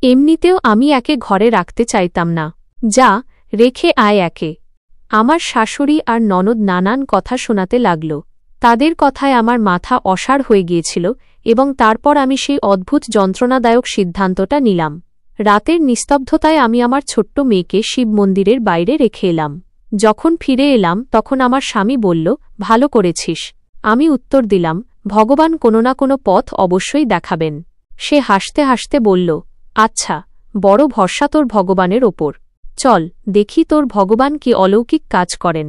[SPEAKER 1] এমনিতেও আমি একে ঘরে রাখতে চাইতাম না। যা, রেখে আয় একে। আমার শাশুড়ি আর ননদ নানান কথা শোনাতে লাগল। তাদের কথায় আমার মাথা অসাড় হয়ে গিয়েছিল, এবং তারপর আমি সেই অদ্ভুত যন্ত্রণাদায়ক সিদ্ধান্তটা নিলাম। রাতের নিস্তব্ধতায় আমি আমার ছোট্ট মেয়েকে শিব মন্দিরের বাইরে রেখে এলাম। যখন ফিরে এলাম তখন আমার স্বামী বলল, ভালো করেছিস। আমি উত্তর দিলাম, ভগবান কোনো না কোনো পথ অবশ্যই দেখাবেন। সে হাসতে হাসতে বলল, আচ্ছা, বড় ভরসা তোর ভগবানের ওপর। চল দেখি তোর ভগবান কি অলৌকিক কাজ করেন।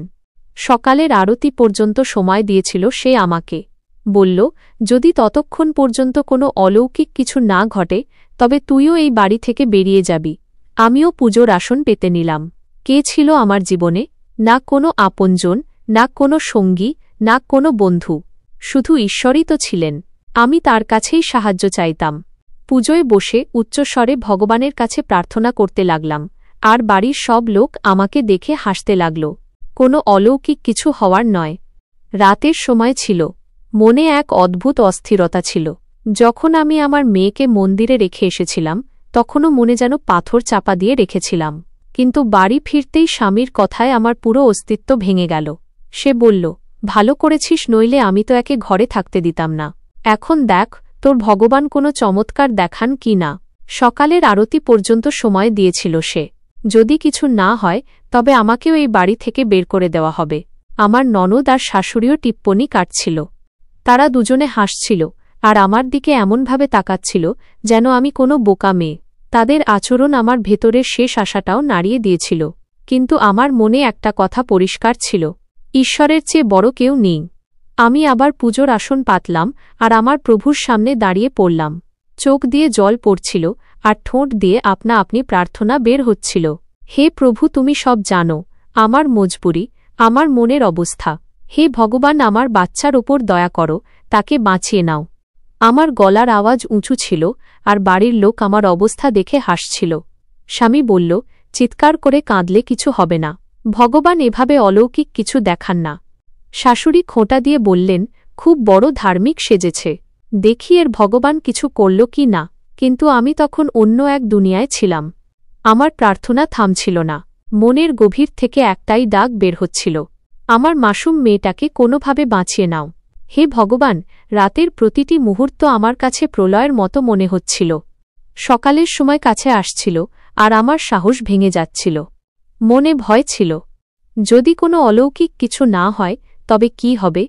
[SPEAKER 1] সকালের আরতি পর্যন্ত সময় দিয়েছিল সে আমাকে। বলল, যদি ততক্ষণ পর্যন্ত কোনো অলৌকিক কিছু না ঘটে তবে তুইও এই বাড়ি থেকে বেরিয়ে যাবি। আমিও পুজোর আসন পেতে নিলাম। কে ছিল আমার জীবনে? না কোনো আপনজন, না কোনো সঙ্গী, না কোনো বন্ধু, শুধু ঈশ্বরই তো ছিলেন। আমি তার কাছেই সাহায্য চাইতাম। পুজোয় বসে উচ্চস্বরে ভগবানের কাছে প্রার্থনা করতে লাগলাম, আর বাড়ির সব লোক আমাকে দেখে হাসতে লাগল। কোনো অলৌকিক কিছু হওয়ার নয়। রাতের সময় ছিল, মনে এক অদ্ভুত অস্থিরতা ছিল। যখন আমি আমার মেয়েকে মন্দিরে রেখে এসেছিলাম তখনও মনে যেন পাথর চাপা দিয়ে রেখেছিলাম, কিন্তু বাড়ি ফিরতেই স্বামীর কথায় আমার পুরো অস্তিত্ব ভেঙে গেল। সে বলল, ভালো করেছিস, নইলে আমি তো একে ঘরে থাকতে দিতাম না। এখন দেখ তোর ভগবান কোনো চমৎকার দেখান কি না। সকালের আরতি পর্যন্ত সময় দিয়েছিল সে। যদি কিছু না হয় তবে আমাকেও এই বাড়ি থেকে বের করে দেওয়া হবে। আমার ননদ আর শাশুড়িও টিপ্পনি কাটছিল। তারা দুজনে হাসছিল আর আমার দিকে এমনভাবে তাকাচ্ছিল যেন আমি কোনো বোকা মেয়ে। তাদের আচরণ আমার ভেতরের শেষ আশাটাও নাড়িয়ে দিয়েছিল। কিন্তু আমার মনে একটা কথা পরিষ্কার ছিল, ঈশ্বরের চেয়ে বড় কেউ নেই। আমি আবার পুজোর আসন পাতলাম আর আমার প্রভুর সামনে দাঁড়িয়ে পড়লাম। চোখ দিয়ে জল পড়ছিল আর ঠোঁট দিয়ে আপনা আপনি প্রার্থনা বের হচ্ছিল। হে প্রভু, তুমি সব জানো, আমার মজবুরি, আমার মনের অবস্থা। হে ভগবান, আমার বাচ্চার ওপর দয়া করো, তাকে বাঁচিয়ে নাও। আমার গলার আওয়াজ উঁচু ছিল, আর বাড়ির লোক আমার অবস্থা দেখে হাসছিল। স্বামী বলল, চিৎকার করে কাঁদলে কিছু হবে না, ভগবান এভাবে অলৌকিক কিছু দেখান না। শাশুড়ি খোঁটা দিয়ে বললেন, খুব বড় ধার্মিক সেজেছে, দেখি এর ভগবান কিছু করল কি না। কিন্তু আমি তখন অন্য এক দুনিয়ায় ছিলাম। আমার প্রার্থনা থামছিল না, মনের গভীর থেকে একটাই ডাক বের হচ্ছিল, আমার মাসুম মেয়েটাকে কোনোভাবে বাঁচিয়ে নাও। হে ভগবান, রাতের প্রতিটি মুহূর্ত আমার কাছে প্রলয়ের মতো মনে হচ্ছিল। সকালের সময় কাছে আসছিল, আর আমার সাহস ভেঙে যাচ্ছিল। মনে ভয় ছিল, যদি কোনো অলৌকিক কিছু না হয় তবে কি হবে?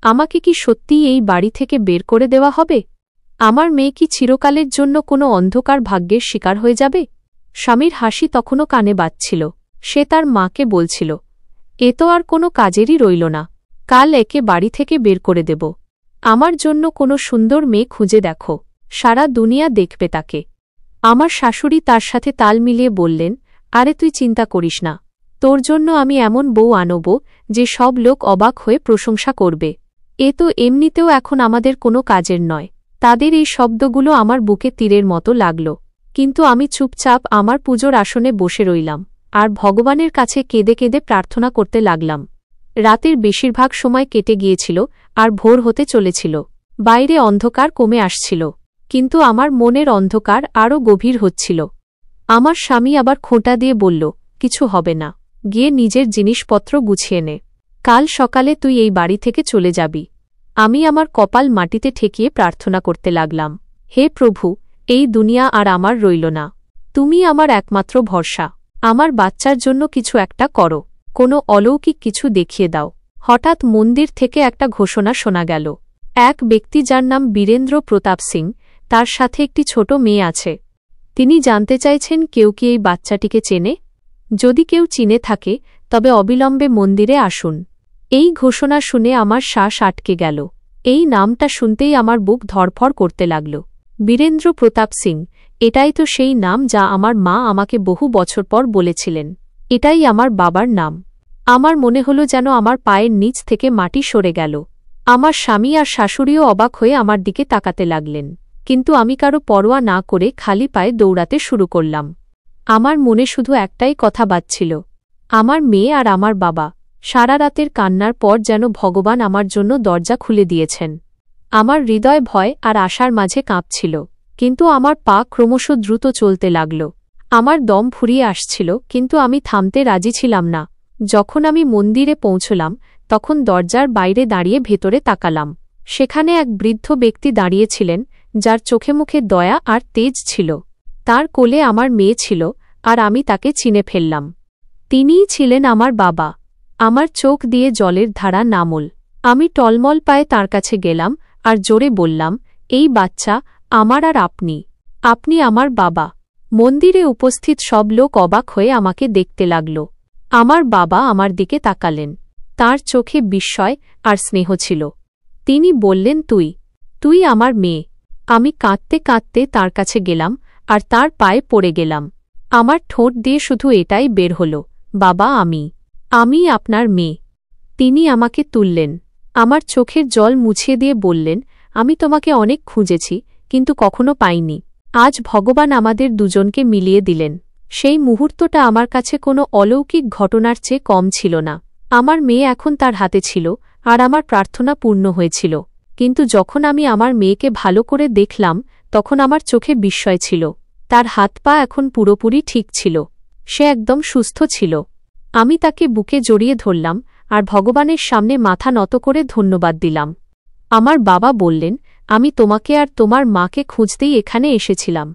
[SPEAKER 1] আমাকে কি সত্যিই এই বাড়ি থেকে বের করে দেওয়া হবে? আমার মেয়ে কি চিরকালের জন্য কোনো অন্ধকার ভাগ্যের শিকার হয়ে যাবে? স্বামীর হাসি তখনও কানে বাজছিল। সে তার মাকে বলছিল, এ তো আর কোনো কাজেরই রইল না, কাল একে বাড়ি থেকে বের করে দেব। আমার জন্য কোনো সুন্দর মেয়ে খুঁজে দেখো, সারা দুনিয়া দেখবে তাকে। আমার শাশুড়ি তার সাথে তাল মিলিয়ে বললেন, আরে তুই চিন্তা করিস না, তোর জন্য আমি এমন বউ আনব যে সব লোক অবাক হয়ে প্রশংসা করবে। এ তো এমনিতেও এখন আমাদের কোনো কাজের নয়। তাদের এই শব্দগুলো আমার বুকে তীরের মতো লাগল, কিন্তু আমি চুপচাপ আমার পুজোর আসনে বসে রইলাম, আর ভগবানের কাছে কেঁদে কেঁদে প্রার্থনা করতে লাগলাম। রাতের বেশিরভাগ সময় কেটে গিয়েছিল, আর ভোর হতে চলেছিল। বাইরে অন্ধকার কমে আসছিল, কিন্তু আমার মনের অন্ধকার আরও গভীর হচ্ছিল। আমার স্বামী আবার খোঁটা দিয়ে বলল, কিছু হবে না, গিয়ে নিজের জিনিসপত্র গুছিয়ে নে, কাল সকালে তুই এই বাড়ি থেকে চলে যাবি। আমি আমার কপাল মাটিতে ঠেকিয়ে প্রার্থনা করতে লাগলাম, হে প্রভু, এই দুনিয়া আর আমার রইল না, তুমি আমার একমাত্র ভরসা। আমার বাচ্চার জন্য কিছু একটা করো, কোনো অলৌকিক কিছু দেখিয়ে দাও। হঠাৎ মন্দির থেকে একটা ঘোষণা শোনা গেল। এক ব্যক্তি যার নাম বীরেন্দ্র প্রতাপ সিং, তার সাথে একটি ছোট মেয়ে আছে। তিনি জানতে চাইছেন কেউ কি এই বাচ্চাটিকে চেনে। যদি কেউ চিনে থাকে তবে অবিলম্বে মন্দিরে আসুন। এই ঘোষণা শুনে আমার শ্বাস আটকে গেল। এই নামটা শুনতেই আমার বুক ধড়ফড় করতে লাগল। বীরেন্দ্র প্রতাপ সিং, এটাই তো সেই নাম যা আমার মা আমাকে বহু বছর পর বলেছিলেন। এটাই আমার বাবার নাম। আমার মনে হলো যেন আমার পায়ের নিচ থেকে মাটি সরে গেল। আমার স্বামী আর শাশুড়িও অবাক হয়ে আমার দিকে তাকাতে লাগলেন, কিন্তু আমি কারো পরোয়া না করে খালি পায়ে দৌড়াতে শুরু করলাম। আমার মনে শুধু একটাই কথা বাজছিল, আমার মেয়ে আর আমার বাবা। সারা রাতের কান্নার পর যেন ভগবান আমার জন্য দরজা খুলে দিয়েছেন। আমার হৃদয় ভয় আর আশার মাঝে কাঁপছিল, কিন্তু আমার পা ক্রমশ দ্রুত চলতে লাগল। আমার দম ফুরিয়ে আসছিল, কিন্তু আমি থামতে রাজি ছিলাম না। যখন আমি মন্দিরে পৌঁছলাম তখন দরজার বাইরে দাঁড়িয়ে ভেতরে তাকালাম। সেখানে এক বৃদ্ধ ব্যক্তি দাঁড়িয়েছিলেন, যার চোখে মুখে দয়া আর তেজ ছিল। তার কোলে আমার মেয়ে ছিল, আর আমি তাকে চিনে ফেললাম। তিনিই ছিলেন আমার বাবা। আমার চোখ দিয়ে জলের ধারা নামল। আমি টলমল পায়ে তার কাছে গেলাম আর জোরে বললাম, এই বাচ্চা আমার আর আপনি আমার বাবা। মন্দিরে উপস্থিত সব লোক অবাক হয়ে আমাকে দেখতে লাগল। আমার বাবা আমার দিকে তাকালেন। তার চোখে বিস্ময় আর স্নেহ ছিল। তিনি বললেন, তুই আমার মেয়ে। আমি কাঁদতে কাঁদতে তার কাছে গেলাম আর তার পায়ে পড়ে গেলাম। আমার ঠোঁট দিয়ে শুধু এটাই বের হল, বাবা, আমি আপনার মেয়ে। তিনি আমাকে তুললেন, আমার চোখের জল মুছিয়ে দিয়ে বললেন, আমি তোমাকে অনেক খুঁজেছি, কিন্তু কখনো পাইনি। আজ ভগবান আমাদের দুজনকে মিলিয়ে দিলেন। সেই মুহূর্তটা আমার কাছে কোনো অলৌকিক ঘটনার চেয়ে কম ছিল না। আমার মেয়ে এখন তার হাতে ছিল, আর আমার প্রার্থনা পূর্ণ হয়েছিল। কিন্তু যখন আমি আমার মেয়েকে ভালো করে দেখলাম তখন আমার চোখে বিস্ময় ছিল। তার হাত পা এখন পুরোপুরি ঠিক ছিল, সে একদম সুস্থ ছিল। আমি তাকে বুকে জড়িয়ে ধরলাম আর ভগবানের সামনে মাথা নত করে ধন্যবাদ দিলাম। আমার বাবা বললেন, আমি তোমাকে আর তোমার মাকে খুঁজতেই এখানে এসেছিলাম।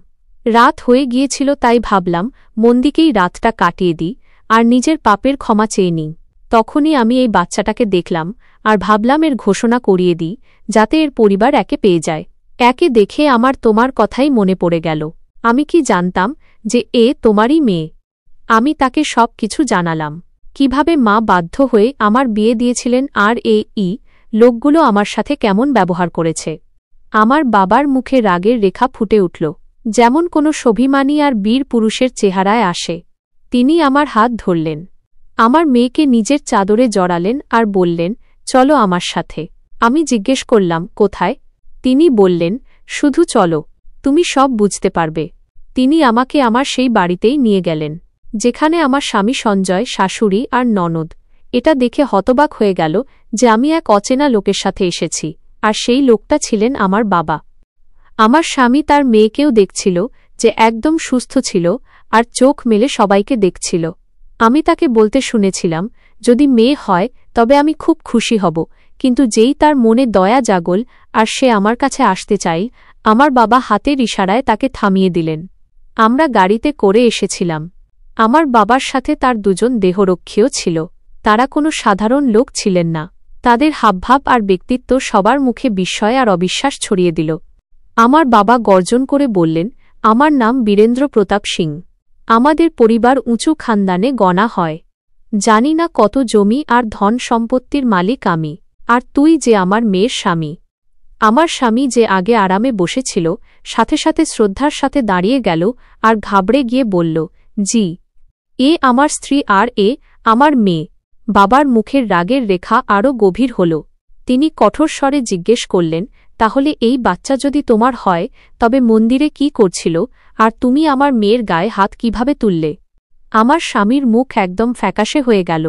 [SPEAKER 1] রাত হয়ে গিয়েছিল, তাই ভাবলাম মন্দিরেই রাতটা কাটিয়ে দিই আর নিজের পাপের ক্ষমা চেয়ে নিই। তখনই আমি এই বাচ্চাটাকে দেখলাম আর ভাবলাম এর ঘোষণা করিয়ে দিই, যাতে এর পরিবার একে পেয়ে যায়। একে দেখে আমার তোমার কথাই মনে পড়ে গেল। আমি কি জানতাম যে এ তোমারই মেয়ে। আমি তাকে সব কিছু জানালাম, কিভাবে মা বাধ্য হয়ে আমার বিয়ে দিয়েছিলেন আর এই লোকগুলো আমার সাথে কেমন ব্যবহার করেছে। আমার বাবার মুখে রাগের রেখা ফুটে উঠল, যেমন কোনো স্বাভিমানী আর বীর পুরুষের চেহারায় আসে। তিনি আমার হাত ধরলেন, আমার মেয়েকে নিজের চাদরে জড়ালেন আর বললেন, চলো আমার সাথে। আমি জিজ্ঞেস করলাম, কোথায়? তিনি বললেন, শুধু চলো, তুমি সব বুঝতে পারবে। তিনি আমাকে আমার সেই বাড়িতেই নিয়ে গেলেন, যেখানে আমার স্বামী সঞ্জয়, শাশুড়ি আর ননদ। এটা দেখে হতবাক হয়ে গেল যে আমি এক অচেনা লোকের সাথে এসেছি, আর সেই লোকটা ছিলেন আমার বাবা। আমার স্বামী তার মেয়েকেও দেখছিল, যে একদম সুস্থ ছিল আর চোখ মেলে সবাইকে দেখছিল। আমি তাকে বলতে শুনেছিলাম, যদি মেয়ে হয় তবে আমি খুব খুশি হব, কিন্তু যেই তার মনে দয়া জাগল আর সে আমার কাছে আসতে চাই, আমার বাবা হাতের ইশারায় তাকে থামিয়ে দিলেন। আমরা গাড়িতে করে এসেছিলাম। আমার বাবার সাথে তার দুজন দেহরক্ষীও ছিল। তারা কোনো সাধারণ লোক ছিলেন না। তাদের হাবভাব আর ব্যক্তিত্ব সবার মুখে বিস্ময় আর অবিশ্বাস ছড়িয়ে দিল। আমার বাবা গর্জন করে বললেন, আমার নাম বীরেন্দ্র প্রতাপ সিং। আমাদের পরিবার উঁচু খানদানে গণা হয়। জানি না কত জমি আর ধন সম্পত্তির মালিক আমি, আর তুই যে আমার মেয়ের স্বামী। আমার স্বামী যে আগে আরামে বসেছিল, সাথে সাথে শ্রদ্ধার সাথে দাঁড়িয়ে গেল আর ঘাবড়ে গিয়ে বলল, জি, এ আমার স্ত্রী আর এ আমার মেয়ে। বাবার মুখের রাগের রেখা আরও গভীর হল। তিনি কঠোর স্বরে জিজ্ঞেস করলেন, তাহলে এই বাচ্চা যদি তোমার হয় তবে মন্দিরে কি করছিল, আর তুমি আমার মেয়ের গায়ে হাত কিভাবে তুললে? আমার স্বামীর মুখ একদম ফ্যাকাশে হয়ে গেল।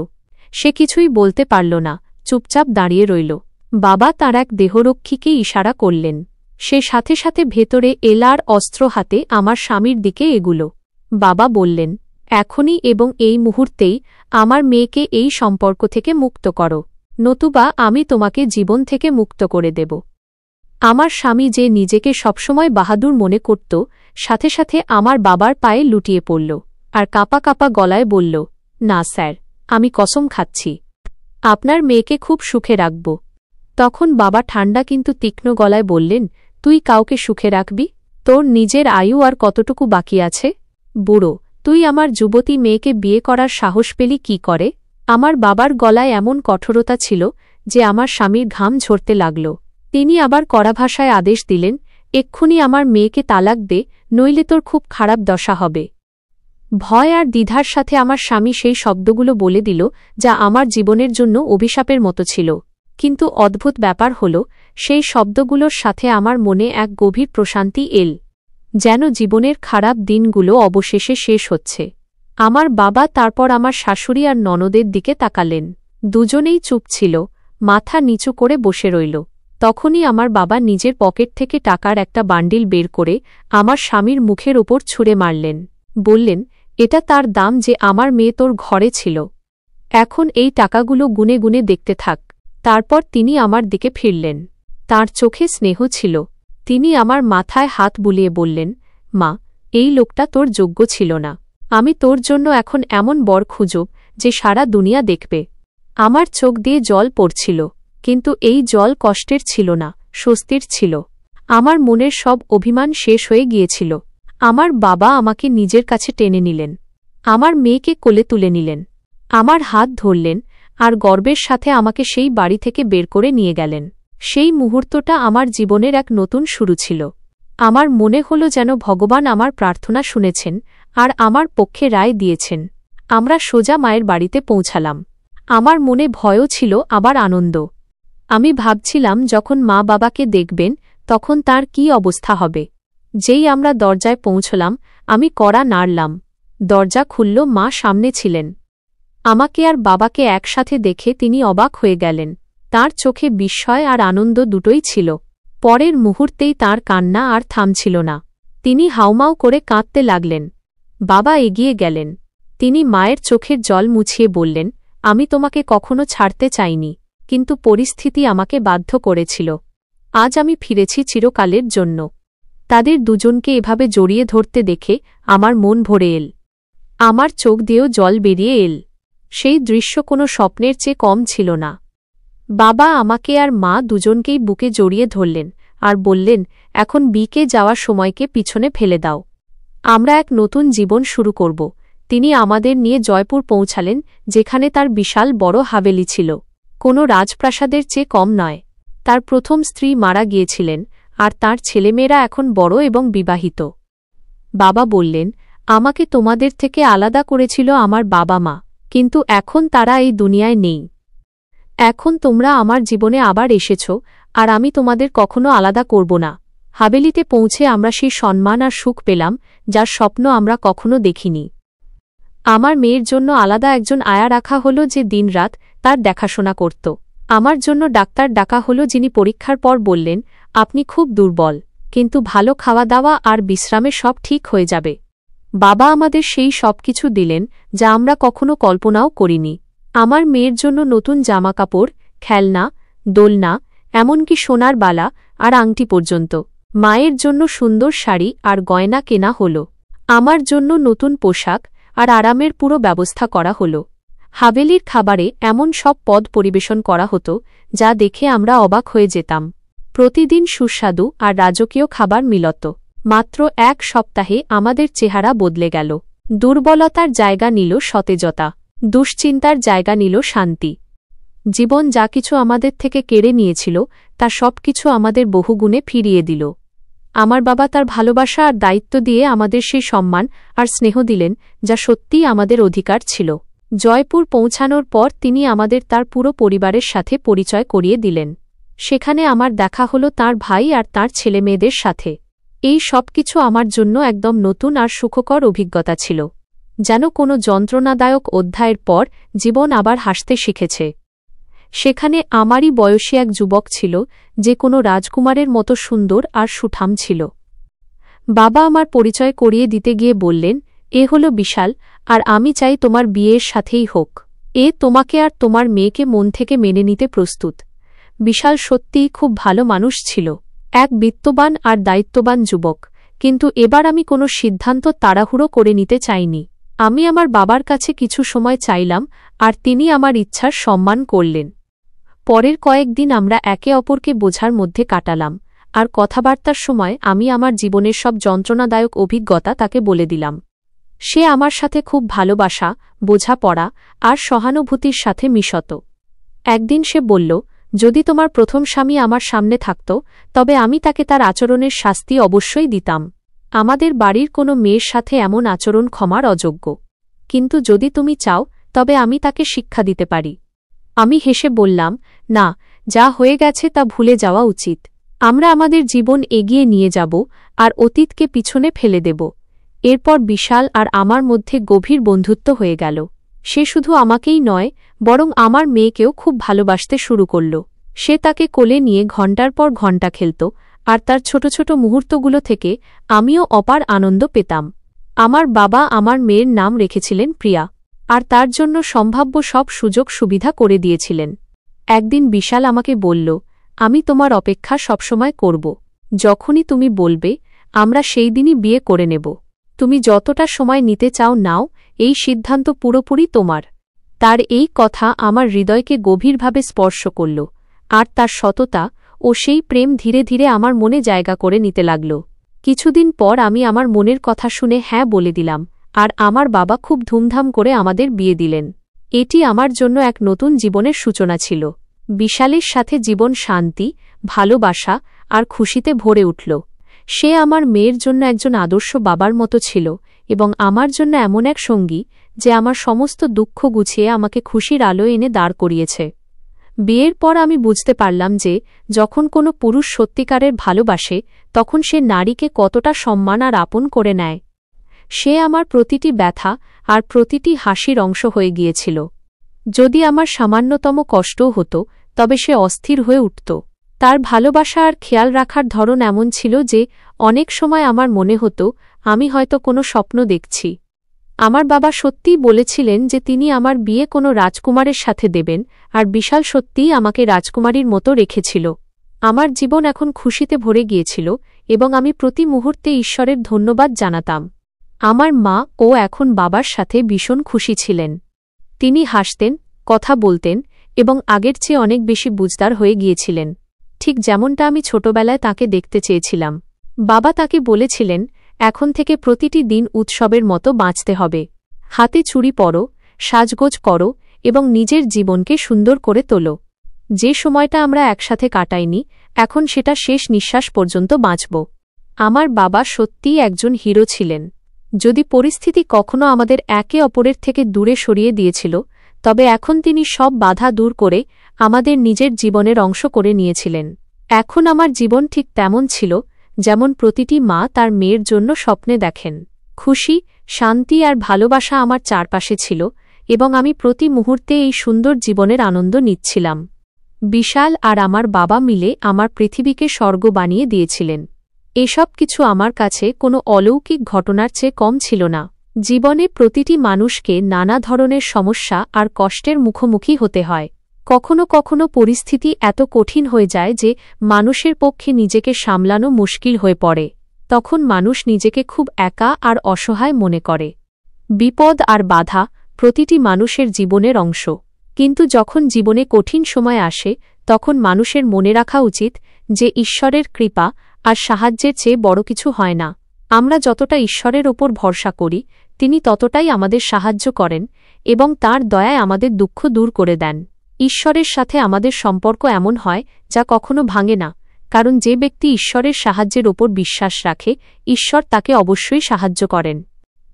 [SPEAKER 1] সে কিছুই বলতে পারল না, চুপচাপ দাঁড়িয়ে রইল। বাবা তাঁর এক দেহরক্ষীকে ইশারা করলেন। সে সাথে সাথে ভেতরে এলার অস্ত্র হাতে আমার স্বামীর দিকে এগুলো। বাবা বললেন, এখনই এবং এই মুহূর্তেই আমার মেয়েকে এই সম্পর্ক থেকে মুক্ত করো, নতুবা আমি তোমাকে জীবন থেকে মুক্ত করে দেব। আমার স্বামী যে নিজেকে সবসময় বাহাদুর মনে করত, সাথে সাথে আমার বাবার পায়ে লুটিয়ে পড়ল আর কাঁপা কাঁপা গলায় বলল, না স্যার, আমি কসম খাচ্ছি আপনার মেয়েকে খুব সুখে রাখব। তখন বাবা ঠান্ডা কিন্তু তীক্ষ্ণ গলায় বললেন, তুই কাউকে সুখে রাখবি? তোর নিজের আয়ু আর কতটুকু বাকি আছে? বুড়ো, তুই আমার যুবতী মেয়েকে বিয়ে করার সাহস পেলি কি করে? আমার বাবার গলায় এমন কঠোরতা ছিল যে আমার স্বামীর ঘাম ঝরতে লাগল। তিনি আবার কড়া ভাষায় আদেশ দিলেন, এক্ষুনি আমার মেয়েকে তালাক দে, নইলে তোর খুব খারাপ দশা হবে। ভয় আর দ্বিধার সাথে আমার স্বামী সেই শব্দগুলো বলে দিল, যা আমার জীবনের জন্য অভিশাপের মতো ছিল। কিন্তু অদ্ভুত ব্যাপার হল, সেই শব্দগুলোর সাথে আমার মনে এক গভীর প্রশান্তি এল, যেন জীবনের খারাপ দিনগুলো অবশেষে শেষ হচ্ছে। আমার বাবা তারপর আমার শাশুড়ি আর ননদের দিকে তাকালেন। দুজনেই চুপ ছিল, মাথা নিচু করে বসে রইল। তখনই আমার বাবা নিজের পকেট থেকে টাকার একটা বান্ডিল বের করে আমার স্বামীর মুখের ওপর ছুঁড়ে মারলেন। বললেন, এটা তার দাম যে আমার মেয়ে তোর ঘরে ছিল। এখন এই টাকাগুলো গুনে গুনে দেখতে থাক। তারপর তিনি আমার দিকে ফিরলেন। তাঁর চোখে স্নেহ ছিল। তিনি আমার মাথায় হাত বুলিয়ে বললেন, মা, এই লোকটা তোর যোগ্য ছিল না। আমি তোর জন্য এখন এমন বর খুঁজব যে সারা দুনিয়া দেখবে। আমার চোখ দিয়ে জল পড়ছিল, কিন্তু এই জল কষ্টের ছিল না, স্বস্তির ছিল। আমার মনের সব অভিমান শেষ হয়ে গিয়েছিল। আমার বাবা আমাকে নিজের কাছে টেনে নিলেন। আমার মেয়েকে কোলে তুলে নিলেন। আমার হাত ধরলেন আর গর্বের সাথে আমাকে সেই বাড়ি থেকে বের করে নিয়ে গেলেন। সেই মুহূর্তটা আমার জীবনের এক নতুন শুরু ছিল। আমার মনে হল যেন ভগবান আমার প্রার্থনা শুনেছেন আর আমার পক্ষে রায় দিয়েছেন। আমরা সোজা মায়ের বাড়িতে পৌঁছালাম। আমার মনে ভয়ও ছিল, আবার আনন্দ। আমি ভাবছিলাম যখন মা বাবাকে দেখবেন তখন তার কী অবস্থা হবে। যেই আমরা দরজায় পৌঁছলাম, আমি কড়া নাড়লাম। দরজা খুলল, মা সামনে ছিলেন। আমাকে আর বাবাকে একসাথে দেখে তিনি অবাক হয়ে গেলেন। তাঁর চোখে বিস্ময় আর আনন্দ দুটোই ছিল। পরের মুহূর্তেই তাঁর কান্না আর থামছিল না। তিনি হাউমাউ করে কাঁদতে লাগলেন। বাবা এগিয়ে গেলেন। তিনি মায়ের চোখের জল মুছিয়ে বললেন, আমি তোমাকে কখনো ছাড়তে চাইনি, কিন্তু পরিস্থিতি আমাকে বাধ্য করেছিল। আজ আমি ফিরেছি চিরকালের জন্য। তাদের দুজনকে এভাবে জড়িয়ে ধরতে দেখে আমার মন ভরে এল। আমার চোখ দিয়েও জল বেরিয়ে এল। সেই দৃশ্য কোনো স্বপ্নের চেয়ে কম ছিল না। বাবা আমাকে আর মা দুজনকেই বুকে জড়িয়ে ধরলেন আর বললেন, এখন বিকে যাওয়ার সময়কে পিছনে ফেলে দাও। আমরা এক নতুন জীবন শুরু করব। তিনি আমাদের নিয়ে জয়পুর পৌঁছালেন, যেখানে তার বিশাল বড় হাভেলি ছিল। কোনো রাজপ্রাসাদের চেয়ে কম নয়। তার প্রথম স্ত্রী মারা গিয়েছিলেন আর তার ছেলেমেয়েরা এখন বড় এবং বিবাহিত। বাবা বললেন, আমাকে তোমাদের থেকে আলাদা করেছিল আমার বাবা মা, কিন্তু এখন তারা এই দুনিয়ায় নেই। এখন তোমরা আমার জীবনে আবার এসেছ, আর আমি তোমাদের কখনো আলাদা করব না। হাভেলিতে পৌঁছে আমরা সেই সম্মান আর সুখ পেলাম, যার স্বপ্ন আমরা কখনো দেখিনি। আমার মেয়ের জন্য আলাদা একজন আয়া রাখা হল, যে দিনরাত তার দেখাশোনা করত। আমার জন্য ডাক্তার ডাকা হল, যিনি পরীক্ষার পর বললেন, আপনি খুব দুর্বল, কিন্তু ভালো খাওয়া দাওয়া আর বিশ্রামে সব ঠিক হয়ে যাবে। বাবা আমাদের সেই সব কিছু দিলেন যা আমরা কখনো কল্পনাও করিনি। আমার মেয়ের জন্য নতুন জামাকাপড়, খেলনা, দোলনা, এমনকি সোনার বালা আর আংটি পর্যন্ত। মায়ের জন্য সুন্দর শাড়ি আর গয়না কেনা হল। আমার জন্য নতুন পোশাক আর আরামের পুরো ব্যবস্থা করা হল। হাভেলির খাবারে এমন সব পদ পরিবেশন করা হতো যা দেখে আমরা অবাক হয়ে যেতাম। প্রতিদিন সুস্বাদু আর রাজকীয় খাবার মিলত। মাত্র এক সপ্তাহে আমাদের চেহারা বদলে গেল। দুর্বলতার জায়গা নিল সতেজতা, দুশ্চিন্তার জায়গা নিল শান্তি। জীবন যা কিছু আমাদের থেকে কেড়ে নিয়েছিল তা সবকিছু আমাদের বহুগুণে ফিরিয়ে দিল। আমার বাবা তার ভালোবাসা আর দায়িত্ব দিয়ে আমাদের সেই সম্মান আর স্নেহ দিলেন যা সত্যিই আমাদের অধিকার ছিল। জয়পুর পৌঁছানোর পর তিনি আমাদের তার পুরো পরিবারের সাথে পরিচয় করিয়ে দিলেন। সেখানে আমার দেখা হল তার ভাই আর তার ছেলেমেয়েদের সাথে। এই সবকিছু আমার জন্য একদম নতুন আর সুখকর অভিজ্ঞতা ছিল। যেন কোনো যন্ত্রণাদায়ক অধ্যায়ের পর জীবন আবার হাসতে শিখেছে। সেখানে আমারই বয়সী এক যুবক ছিল, যে কোনো রাজকুমারের মতো সুন্দর আর সুঠাম ছিল। বাবা আমার পরিচয় করিয়ে দিতে গিয়ে বললেন, এ হল বিশাল, আর আমি চাই তোমার বিয়ের সাথেই হোক। এ তোমাকে আর তোমার মেয়েকে মন থেকে মেনে নিতে প্রস্তুত। বিশাল সত্যিই খুব ভালো মানুষ ছিল, এক বিত্তবান আর দায়িত্ববান যুবক। কিন্তু এবার আমি কোনো সিদ্ধান্ত তাড়াহুড়ো করে নিতে চাইনি। আমি আমার বাবার কাছে কিছু সময় চাইলাম, আর তিনি আমার ইচ্ছার সম্মান করলেন। পরের কয়েকদিন আমরা একে অপরকে বোঝার মধ্যে কাটালাম, আর কথাবার্তার সময় আমি আমার জীবনের সব যন্ত্রণাদায়ক অভিজ্ঞতা তাকে বলে দিলাম। সে আমার সাথে খুব ভালোবাসা, বোঝাপড়া আর সহানুভূতির সাথে মিশত। একদিন সে বলল, যদি তোমার প্রথম স্বামী আমার সামনে থাকত, তবে আমি তাকে তার আচরণের শাস্তি অবশ্যই দিতাম। আমাদের বাড়ির কোনো মেয়ের সাথে এমন আচরণ ক্ষমার অযোগ্য। কিন্তু যদি তুমি চাও, তবে আমি তাকে শিক্ষা দিতে পারি। আমি হেসে বললাম, না, যা হয়ে গেছে তা ভুলে যাওয়া উচিত। আমরা আমাদের জীবন এগিয়ে নিয়ে যাব আর অতীতকে পিছনে ফেলে দেব। এরপর বিশাল আর আমার মধ্যে গভীর বন্ধুত্ব হয়ে গেল। সে শুধু আমাকেই নয়, বরং আমার মেয়েকেও খুব ভালোবাসতে শুরু করল। সে তাকে কোলে নিয়ে ঘণ্টার পর ঘণ্টা খেলত, আর তার ছোট ছোট মুহূর্তগুলো থেকে আমিও অপার আনন্দ পেতাম। আমার বাবা আমার মেয়ের নাম রেখেছিলেন প্রিয়া, আর তার জন্য সম্ভাব্য সব সুযোগ সুবিধা করে দিয়েছিলেন। একদিন বিশাল আমাকে বলল, আমি তোমার অপেক্ষা সবসময় করব। যখনই তুমি বলবে, আমরা সেই দিনই বিয়ে করে নেব। তুমি যতটা সময় নিতে চাও নাও, এই সিদ্ধান্ত পুরোপুরি তোমার। তার এই কথা আমার হৃদয়কে গভীরভাবে স্পর্শ করল, আর তার সততা ও সেই প্রেম ধীরে ধীরে আমার মনে জায়গা করে নিতে লাগল। কিছুদিন পর আমি আমার মনের কথা শুনে হ্যাঁ বলে দিলাম, আর আমার বাবা খুব ধুমধাম করে আমাদের বিয়ে দিলেন। এটি আমার জন্য এক নতুন জীবনের সূচনা ছিল। বিশালের সাথে জীবন শান্তি, ভালোবাসা আর খুশিতে ভরে উঠল। সে আমার মেয়ের জন্য একজন আদর্শ বাবার মতো ছিল, এবং আমার জন্য এমন এক সঙ্গী যে আমার সমস্ত দুঃখ গুছিয়ে আমাকে খুশির আলো এনে দাঁড় করিয়েছে। বিয়ের পর আমি বুঝতে পারলাম যে যখন কোনো পুরুষ সত্যিকারের ভালোবাসে, তখন সে নারীকে কতটা সম্মান আর আপন করে নেয়। সে আমার প্রতিটি ব্যথা আর প্রতিটি হাসির অংশ হয়ে গিয়েছিল। যদি আমার সামান্যতম কষ্টও হতো, তবে সে অস্থির হয়ে উঠত। তার ভালোবাসা আর খেয়াল রাখার ধরন এমন ছিল যে অনেক সময় আমার মনে হতো আমি হয়তো কোনো স্বপ্ন দেখছি। আমার বাবা সত্যিই বলেছিলেন যে তিনি আমার বিয়ে কোনো রাজকুমারের সাথে দেবেন, আর বিশাল সত্যিই আমাকে রাজকুমারীর মতো রেখেছিল। আমার জীবন এখন খুশিতে ভরে গিয়েছিল, এবং আমি প্রতি মুহূর্তে ঈশ্বরের ধন্যবাদ জানাতাম। আমার মা ও এখন বাবার সাথে ভীষণ খুশি ছিলেন। তিনি হাসতেন, কথা বলতেন, এবং আগের চেয়ে অনেক বেশি বুঝদার হয়ে গিয়েছিলেন, ঠিক যেমনটা আমি ছোটবেলায় তাকে দেখতে চেয়েছিলাম। বাবা তাকে বলেছিলেন, এখন থেকে প্রতিটি দিন উৎসবের মতো বাঁচতে হবে। হাতে চুড়ি পরো, সাজগোজ করো, এবং নিজের জীবনকে সুন্দর করে তোলো। যে সময়টা আমরা একসাথে কাটাইনি, এখন সেটা শেষ নিঃশ্বাস পর্যন্ত বাঁচব। আমার বাবা সত্যিই একজন হিরো ছিলেন। যদি পরিস্থিতি কখনো আমাদের একে অপরের থেকে দূরে সরিয়ে দিয়েছিল, তবে এখন তিনি সব বাধা দূর করে আমাদের নিজের জীবনের অংশ করে নিয়েছিলেন। এখন আমার জীবন ঠিক তেমন ছিল যেমন প্রতিটি মা তার মেয়ের জন্য স্বপ্নে দেখেন। খুশি, শান্তি আর ভালোবাসা আমার চারপাশে ছিল এবং আমি প্রতি মুহূর্তে এই সুন্দর জীবনের আনন্দ নিচ্ছিলাম। বিশাল আর আমার বাবা মিলে আমার পৃথিবীকে স্বর্গ বানিয়ে দিয়েছিলেন। এসব কিছু আমার কাছে কোনো অলৌকিক ঘটনার চেয়ে কম ছিল না। জীবনে প্রতিটি মানুষকে নানা ধরনের সমস্যা আর কষ্টের মুখোমুখি হতে হয়। কখনো কখনো পরিস্থিতি এত কঠিন হয়ে যায় যে মানুষের পক্ষে নিজেকে সামলানো মুশকিল হয়ে পড়ে। তখন মানুষ নিজেকে খুব একা আর অসহায় মনে করে। বিপদ আর বাধা প্রতিটি মানুষের জীবনের অংশ, কিন্তু যখন জীবনে কঠিন সময় আসে তখন মানুষের মনে রাখা উচিত যে ঈশ্বরের কৃপা আর সাহায্যের চেয়ে বড় কিছু হয় না। আমরা যতটা ঈশ্বরের ওপর ভরসা করি, তিনি ততটাই আমাদের সাহায্য করেন এবং তাঁর দয়ায় আমাদের দুঃখ দূর করে দেন। ঈশ্বরের সাথে আমাদের সম্পর্ক এমন হয় যা কখনো ভাঙে না, কারণ যে ব্যক্তি ঈশ্বরের সাহায্যের ওপর বিশ্বাস রাখে, ঈশ্বর তাকে অবশ্যই সাহায্য করেন।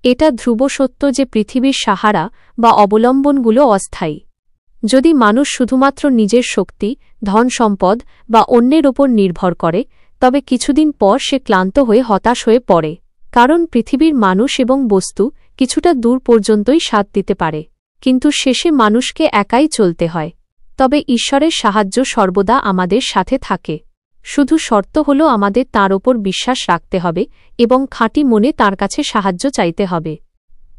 [SPEAKER 1] এটা ধ্রুব সত্য যে পৃথিবীর সাহারা বা অবলম্বনগুলো অস্থায়ী। যদি মানুষ শুধুমাত্র নিজের শক্তি, ধন সম্পদ বা অন্যের ওপর নির্ভর করে, তবে কিছুদিন পর সে ক্লান্ত হয়ে হতাশ হয়ে পড়ে। কারণ পৃথিবীর মানুষ এবং বস্তু কিছুটা দূর পর্যন্তই সাথ দিতে পারে, কিন্তু শেষে মানুষকে একাই চলতে হয়। তবে ঈশ্বরের সাহায্য সর্বদা আমাদের সাথে থাকে। শুধু শর্ত হল আমাদের তাঁর ওপর বিশ্বাস রাখতে হবে এবং খাঁটি মনে তাঁর কাছে সাহায্য চাইতে হবে।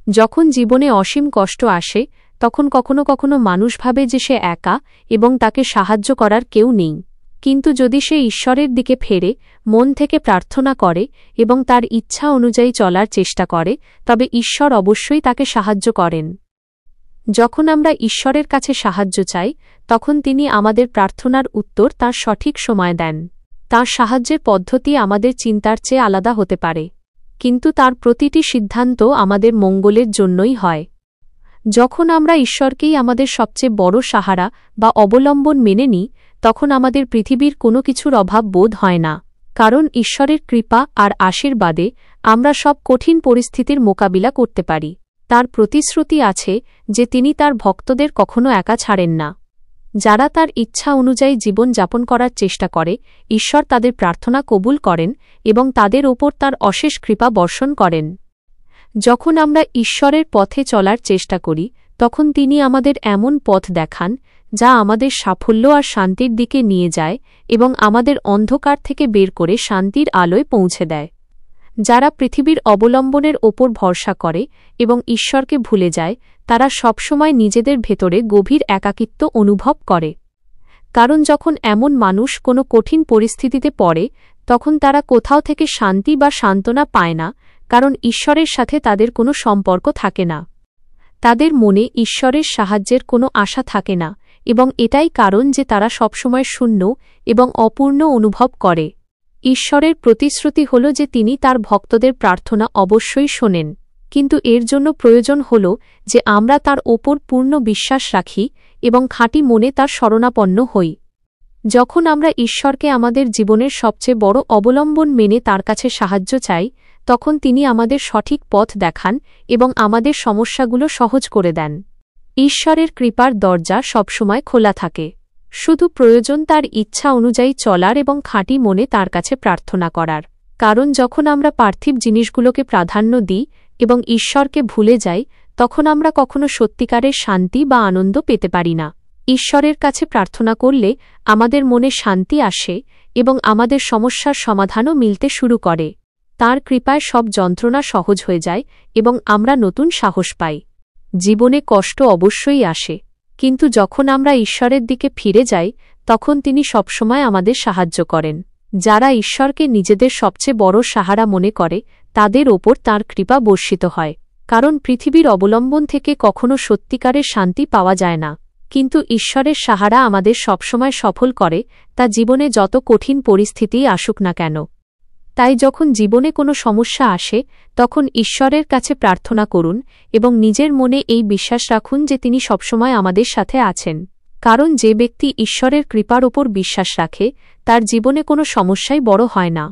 [SPEAKER 1] যখন জীবনে অসীম কষ্ট আসে, তখন কখনো কখনো মানুষ ভাবে যে সে একা এবং তাকে সাহায্য করার কেউ নেই। কিন্তু যদি সে ঈশ্বরের দিকে ফেরে, মন থেকে প্রার্থনা করে এবং তার ইচ্ছা অনুযায়ী চলার চেষ্টা করে, তবে ঈশ্বর অবশ্যই তাকে সাহায্য করেন। যখন আমরা ঈশ্বরের কাছে সাহায্য চাই, তখন তিনি আমাদের প্রার্থনার উত্তর তার সঠিক সময় দেন। তাঁর সাহায্যের পদ্ধতি আমাদের চিন্তার চেয়ে আলাদা হতে পারে, কিন্তু তার প্রতিটি সিদ্ধান্ত আমাদের মঙ্গলের জন্যই হয়। যখন আমরা ঈশ্বরকেই আমাদের সবচেয়ে বড় সাহারা বা অবলম্বন মেনে নিই, তখন আমাদের পৃথিবীর কোনো কিছুর অভাব বোধ হয় না। কারণ ঈশ্বরের কৃপা আর আশীর্বাদে আমরা সব কঠিন পরিস্থিতির মোকাবিলা করতে পারি। তার প্রতিশ্রুতি আছে যে তিনি তার ভক্তদের কখনো একা ছাড়েন না। যারা তার ইচ্ছা অনুযায়ী জীবন যাপন করার চেষ্টা করে, ঈশ্বর তাদের প্রার্থনা কবুল করেন এবং তাদের ওপর তার অশেষ কৃপা বর্ষণ করেন। যখন আমরা ঈশ্বরের পথে চলার চেষ্টা করি, তখন তিনি আমাদের এমন পথ দেখান যা আমাদের সাফল্য আর শান্তির দিকে নিয়ে যায় এবং আমাদের অন্ধকার থেকে বের করে শান্তির আলোয় পৌঁছে দেয়। যারা পৃথিবীর অবলম্বনের ওপর ভরসা করে এবং ঈশ্বরকে ভুলে যায়, তারা সবসময় নিজেদের ভেতরে গভীর একাকিত্ব অনুভব করে। কারণ যখন এমন মানুষ কোনো কঠিন পরিস্থিতিতে পড়ে, তখন তারা কোথাও থেকে শান্তি বা সান্ত্বনা পায় না, কারণ ঈশ্বরের সাথে তাদের কোনো সম্পর্ক থাকে না। তাদের মনে ঈশ্বরের সাহায্যের কোনো আশা থাকে না এবং এটাই কারণ যে তারা সবসময় শূন্য এবং অপূর্ণ অনুভব করে। ঈশ্বরের প্রতিশ্রুতি হল যে তিনি তার ভক্তদের প্রার্থনা অবশ্যই শোনেন, কিন্তু এর জন্য প্রয়োজন হল যে আমরা তার ওপর পূর্ণ বিশ্বাস রাখি এবং খাঁটি মনে তার শরণাপন্ন হই। যখন আমরা ঈশ্বরকে আমাদের জীবনের সবচেয়ে বড় অবলম্বন মেনে তার কাছে সাহায্য চাই, তখন তিনি আমাদের সঠিক পথ দেখান এবং আমাদের সমস্যাগুলো সহজ করে দেন। ঈশ্বরের কৃপার দরজা সবসময় খোলা থাকে। শুধু প্রয়োজন তার ইচ্ছা অনুযায়ী চলার এবং খাঁটি মনে তার কাছে প্রার্থনা করার। কারণ যখন আমরা পার্থিব জিনিসগুলোকে প্রাধান্য দিই এবং ঈশ্বরকে ভুলে যাই, তখন আমরা কখনো সত্যিকারের শান্তি বা আনন্দ পেতে পারি না। ঈশ্বরের কাছে প্রার্থনা করলে আমাদের মনে শান্তি আসে এবং আমাদের সমস্যার সমাধানও মিলতে শুরু করে। তাঁর কৃপায় সব যন্ত্রণা সহজ হয়ে যায় এবং আমরা নতুন সাহস পাই। জীবনে কষ্ট অবশ্যই আসে, কিন্তু যখন আমরা ঈশ্বরের দিকে ফিরে যাই, তখন তিনি সবসময় আমাদের সাহায্য করেন। যারা ঈশ্বরকে নিজেদের সবচেয়ে বড় সাহারা মনে করে, তাদের ওপর তাঁর কৃপা বর্ষিত হয়। কারণ পৃথিবীর অবলম্বন থেকে কখনো সত্যিকারের শান্তি পাওয়া যায় না, কিন্তু ঈশ্বরের সাহারা আমাদের সবসময় সফল করে, তা জীবনে যত কঠিন পরিস্থিতিই আসুক না কেন। তাই যখন জীবনে কোনো সমস্যা আসে, তখন ঈশ্বরের কাছে প্রার্থনা করুন এবং নিজের মনে এই বিশ্বাস রাখুন যে তিনি সবসময় আমাদের সাথে আছেন। কারণ যে ব্যক্তি ঈশ্বরের কৃপার ওপর বিশ্বাস রাখে, তার জীবনে কোনো সমস্যাই বড় হয় না।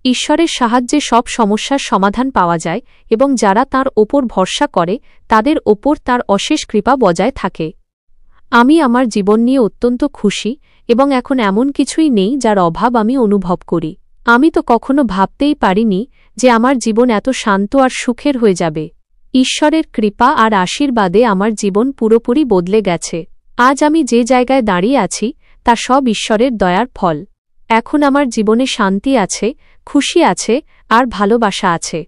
[SPEAKER 1] ঈশ্বরের সাহায্যে সব সমস্যার সমাধান পাওয়া যায় এবং যারা তাঁর ওপর ভরসা করে তাদের ওপর তাঁর অশেষ কৃপা বজায় থাকে। আমি আমার জীবন নিয়ে অত্যন্ত খুশি এবং এখন এমন কিছুই নেই যার অভাব আমি অনুভব করি। আমি তো কখনো ভাবতেই পারিনি যে আমার জীবন এত শান্ত আর সুখের হয়ে যাবে। ঈশ্বরের কৃপা আর আশীর্বাদে আমার জীবন পুরোপুরি বদলে গেছে। আজ আমি যে জায়গায় দাঁড়িয়ে আছি তা সব ঈশ্বরের দয়ার ফল। এখন আমার জীবনে শান্তি আছে, খুশি আছে আর ভালোবাসা আছে।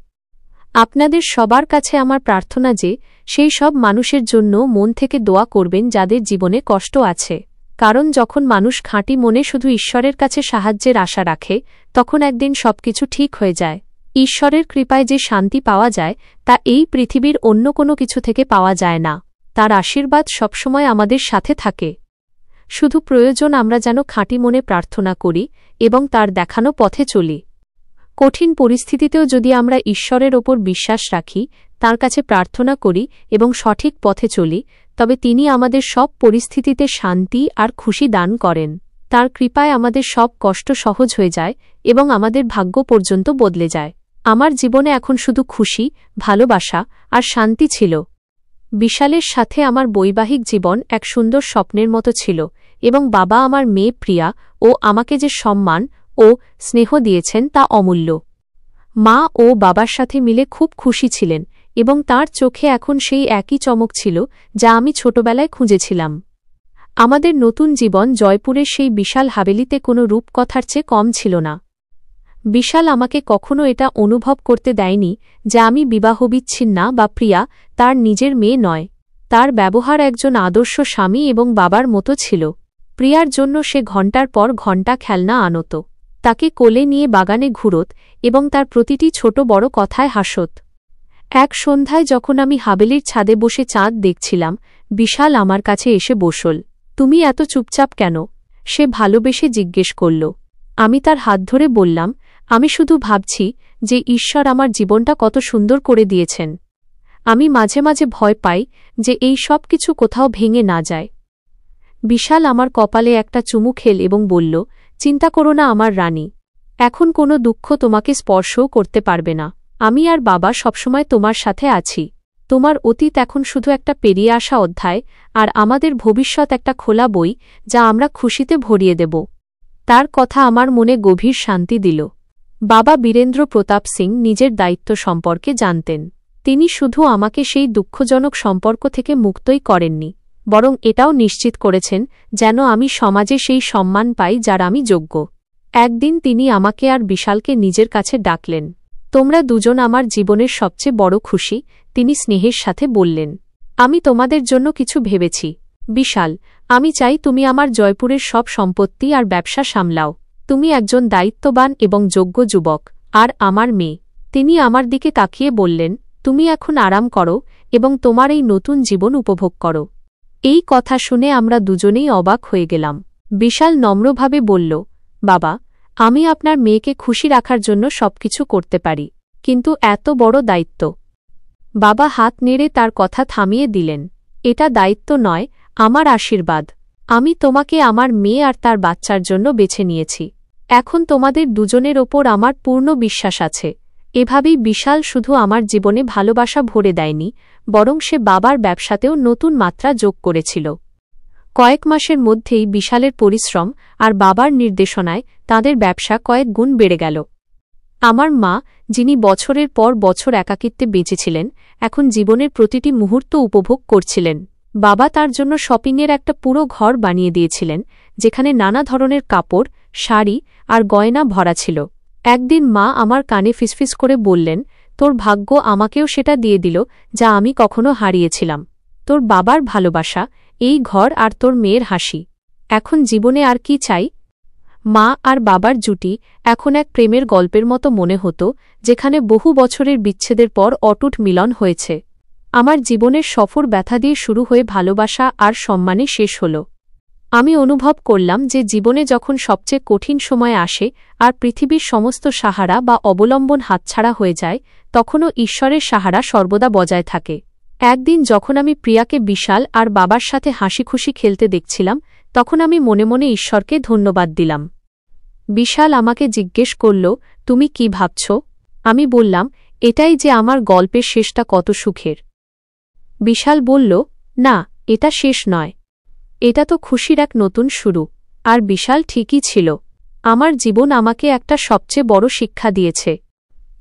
[SPEAKER 1] আপনাদের সবার কাছে আমার প্রার্থনা যে সেই সব মানুষের জন্য মন থেকে দোয়া করবেন যাদের জীবনে কষ্ট আছে, কারণ যখন মানুষ খাঁটি মনে শুধু ঈশ্বরের কাছে সাহায্যের আশা রাখে তখন একদিন সবকিছু ঠিক হয়ে যায়। ঈশ্বরের কৃপায় যে শান্তি পাওয়া যায় তা এই পৃথিবীর অন্য কোনো কিছু থেকে পাওয়া যায় না। তার আশীর্বাদ সবসময় আমাদের সাথে থাকে। শুধু প্রয়োজন আমরা যেন খাঁটি মনে প্রার্থনা করি এবং তার দেখানো পথে চলি। কঠিন পরিস্থিতিতেও যদি আমরা ঈশ্বরের ওপর বিশ্বাস রাখি, তার কাছে প্রার্থনা করি এবং সঠিক পথে চলি, তবে তিনি আমাদের সব পরিস্থিতিতে শান্তি আর খুশি দান করেন। তার কৃপায় আমাদের সব কষ্ট সহজ হয়ে যায় এবং আমাদের ভাগ্য পর্যন্ত বদলে যায়। আমার জীবনে এখন শুধু খুশি, ভালোবাসা আর শান্তি ছিল। বিশালের সাথে আমার বৈবাহিক জীবন এক সুন্দর স্বপ্নের মতো ছিল এবং বাবা আমার মেয়ে প্রিয়া ও আমাকে যে সম্মান ও স্নেহ দিয়েছেন তা অমূল্য। মা ও বাবার সাথে মিলে খুব খুশি ছিলেন এবং তার চোখে এখন সেই একই চমক ছিল যা আমি ছোটবেলায় খুঁজেছিলাম। আমাদের নতুন জীবন জয়পুরের সেই বিশাল হাভেলিতে কোনো রূপকথার চেয়ে কম ছিল না। বিশাল আমাকে কখনো এটা অনুভব করতে দেয়নি যে আমি বিবাহবিচ্ছিন্না বা প্রিয়া তার নিজের মেয়ে নয়। তার ব্যবহার একজন আদর্শ স্বামী এবং বাবার মতো ছিল। প্রিয়ার জন্য সে ঘণ্টার পর ঘণ্টা খেলনা আনত, তাকে কোলে নিয়ে বাগানে ঘুরত এবং তার প্রতিটি ছোট বড় কথায় হাসত। এক সন্ধ্যায় যখন আমি হাভেলির ছাদে বসে চাঁদ দেখছিলাম, বিশাল আমার কাছে এসে বসল। তুমি এত চুপচাপ কেন? সে ভালোবেসে জিজ্ঞেস করল। আমি তার হাত ধরে বললাম, আমি শুধু ভাবছি যে ঈশ্বর আমার জীবনটা কত সুন্দর করে দিয়েছেন। আমি মাঝে মাঝে ভয় পাই যে এই সব কিছু কোথাও ভেঙে না যায়। বিশাল আমার কপালে একটা চুমু খেল এবং বলল, চিন্তা করো না আমার রানী, এখন কোনো দুঃখ তোমাকে স্পর্শও করতে পারবে না। আমি আর বাবা সবসময় তোমার সাথে আছি। তোমার অতীত এখন শুধু একটা পেরিয়ে আসা অধ্যায় আর আমাদের ভবিষ্যৎ একটা খোলা বই যা আমরা খুশিতে ভরিয়ে দেব। তার কথা আমার মনে গভীর শান্তি দিল। বাবা বীরেন্দ্র প্রতাপ সিং নিজের দায়িত্ব সম্পর্কে জানতেন। তিনি শুধু আমাকে সেই দুঃখজনক সম্পর্ক থেকে মুক্তই করেননি, বরং এটাও নিশ্চিত করেছেন যেন আমি সমাজে সেই সম্মান পাই যার আমি যোগ্য। একদিন তিনি আমাকে আর বিশালকে নিজের কাছে ডাকলেন। তোমরা দুজন আমার জীবনের সবচেয়ে বড় খুশি, তিনি স্নেহের সাথে বললেন। আমি তোমাদের জন্য কিছু ভেবেছি। বিশাল, আমি চাই তুমি আমার জয়পুরের সব সম্পত্তি আর ব্যবসা সামলাও। তুমি একজন দায়িত্ববান এবং যোগ্য যুবক। আর আমার মেয়ে। তিনি আমার দিকে তাকিয়ে বললেন, তুমি এখন আরাম করো এবং তোমার এই নতুন জীবন উপভোগ করো। এই কথা শুনে আমরা দুজনেই অবাক হয়ে গেলাম। বিশাল নম্রভাবে বলল, বাবা, আমি আপনার মেয়েকে খুশি রাখার জন্য সবকিছু করতে পারি, কিন্তু এত বড় দায়িত্ব। বাবা হাত নেড়ে তার কথা থামিয়ে দিলেন। এটা দায়িত্ব নয়, আমার আশীর্বাদ। আমি তোমাকে আমার মেয়ে আর তার বাচ্চার জন্য বেছে নিয়েছি। এখন তোমাদের দুজনের ওপর আমার পূর্ণ বিশ্বাস আছে। এভাবেই বিশাল শুধু আমার জীবনে ভালোবাসা ভরে দেয়নি, বরং সে বাবার ব্যবসাতেও নতুন মাত্রা যোগ করেছিল। কয়েক মাসের মধ্যেই বিশালের পরিশ্রম আর বাবার নির্দেশনায় তাদের ব্যবসা কয়েক গুণ বেড়ে গেল। আমার মা, যিনি বছরের পর বছর একাকিত্বে বেঁচেছিলেন, এখন জীবনের প্রতিটি মুহূর্ত উপভোগ করছিলেন। বাবা তার জন্য শপিংয়ের একটা পুরো ঘর বানিয়ে দিয়েছিলেন, যেখানে নানা ধরনের কাপড়, শাড়ি আর গয়না ভরা ছিল। একদিন মা আমার কানে ফিসফিস করে বললেন, তোর ভাগ্য আমাকেও সেটা দিয়ে দিল যা আমি কখনো হারিয়েছিলাম। তোর বাবার ভালোবাসা, এই ঘর আর তোর মেয়ের হাসি। এখন জীবনে আর কি চাই? মা আর বাবার জুটি এখন এক প্রেমের গল্পের মতো মনে হতো, যেখানে বহু বছরের বিচ্ছেদের পর অটুট মিলন হয়েছে। আমার জীবনের সফর ব্যথা দিয়ে শুরু হয়ে ভালোবাসা আর সম্মানে শেষ হল। আমি অনুভব করলাম যে জীবনে যখন সবচেয়ে কঠিন সময় আসে আর পৃথিবীর সমস্ত সাহারা বা অবলম্বন হাতছাড়া হয়ে যায়, তখনও ঈশ্বরের সাহারা সর্বদা বজায় থাকে। একদিন যখন আমি প্রিয়াকে বিশাল আর বাবার সাথে হাসিখুশি খেলতে দেখছিলাম, তখন আমি মনে মনে ঈশ্বরকে ধন্যবাদ দিলাম। বিশাল আমাকে জিজ্ঞেস করল, তুমি কি ভাবছ? আমি বললাম, এটাই যে আমার গল্পের শেষটা কত সুখের। বিশাল বলল, না, এটা শেষ নয়। এটা তো খুশির এক নতুন শুরু। আর বিশাল ঠিকই ছিল। আমার জীবন আমাকে একটা সবচেয়ে বড় শিক্ষা দিয়েছে।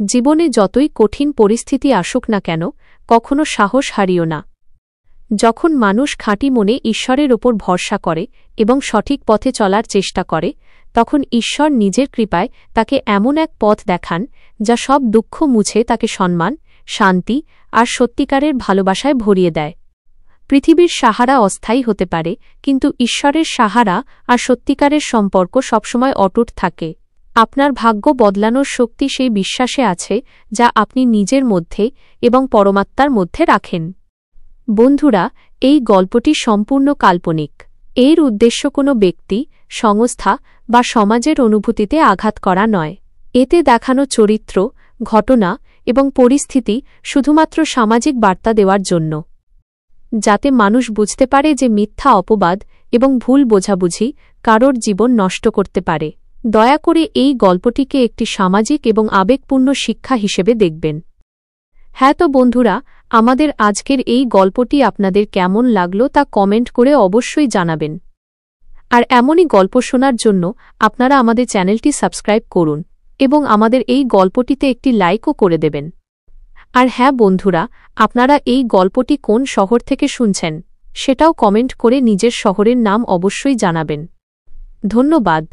[SPEAKER 1] জীবনে যতই কঠিন পরিস্থিতি আসুক না কেন, কখনো সাহস হারিও না। যখন মানুষ খাঁটি মনে ঈশ্বরের ওপর ভরসা করে এবং সঠিক পথে চলার চেষ্টা করে, তখন ঈশ্বর নিজের কৃপায় তাকে এমন এক পথ দেখান যা সব দুঃখ মুছে তাকে সম্মান, শান্তি আর সত্যিকারের ভালোবাসায় ভরিয়ে দেয়। পৃথিবীর সাহারা অস্থায়ী হতে পারে, কিন্তু ঈশ্বরের সাহারা আর সত্যিকারের সম্পর্ক সবসময় অটুট থাকে। আপনার ভাগ্য বদলানোর শক্তি সেই বিশ্বাসে আছে যা আপনি নিজের মধ্যে এবং পরমাত্মার মধ্যে রাখেন। বন্ধুরা, এই গল্পটি সম্পূর্ণ কাল্পনিক। এর উদ্দেশ্য কোনো ব্যক্তি, সংস্থা বা সমাজের অনুভূতিতে আঘাত করা নয়। এতে দেখানো চরিত্র, ঘটনা এবং পরিস্থিতি শুধুমাত্র সামাজিক বার্তা দেওয়ার জন্য, যাতে মানুষ বুঝতে পারে যে মিথ্যা অপবাদ এবং ভুল বোঝাবুঝি কারোর জীবন নষ্ট করতে পারে। দয়া করে এই গল্পটিকে একটি সামাজিক এবং আবেগপূর্ণ শিক্ষা হিসেবে দেখবেন। হ্যাঁ তো বন্ধুরা, আমাদের আজকের এই গল্পটি আপনাদের কেমন লাগলো তা কমেন্ট করে অবশ্যই জানাবেন। আর এমনই গল্প শোনার জন্য আপনারা আমাদের চ্যানেলটি সাবস্ক্রাইব করুন এবং আমাদের এই গল্পটিতে একটি লাইকও করে দেবেন। আর হ্যাঁ বন্ধুরা, আপনারা এই গল্পটি কোন শহর থেকে শুনছেন সেটাও কমেন্ট করে নিজের শহরের নাম অবশ্যই জানাবেন। ধন্যবাদ।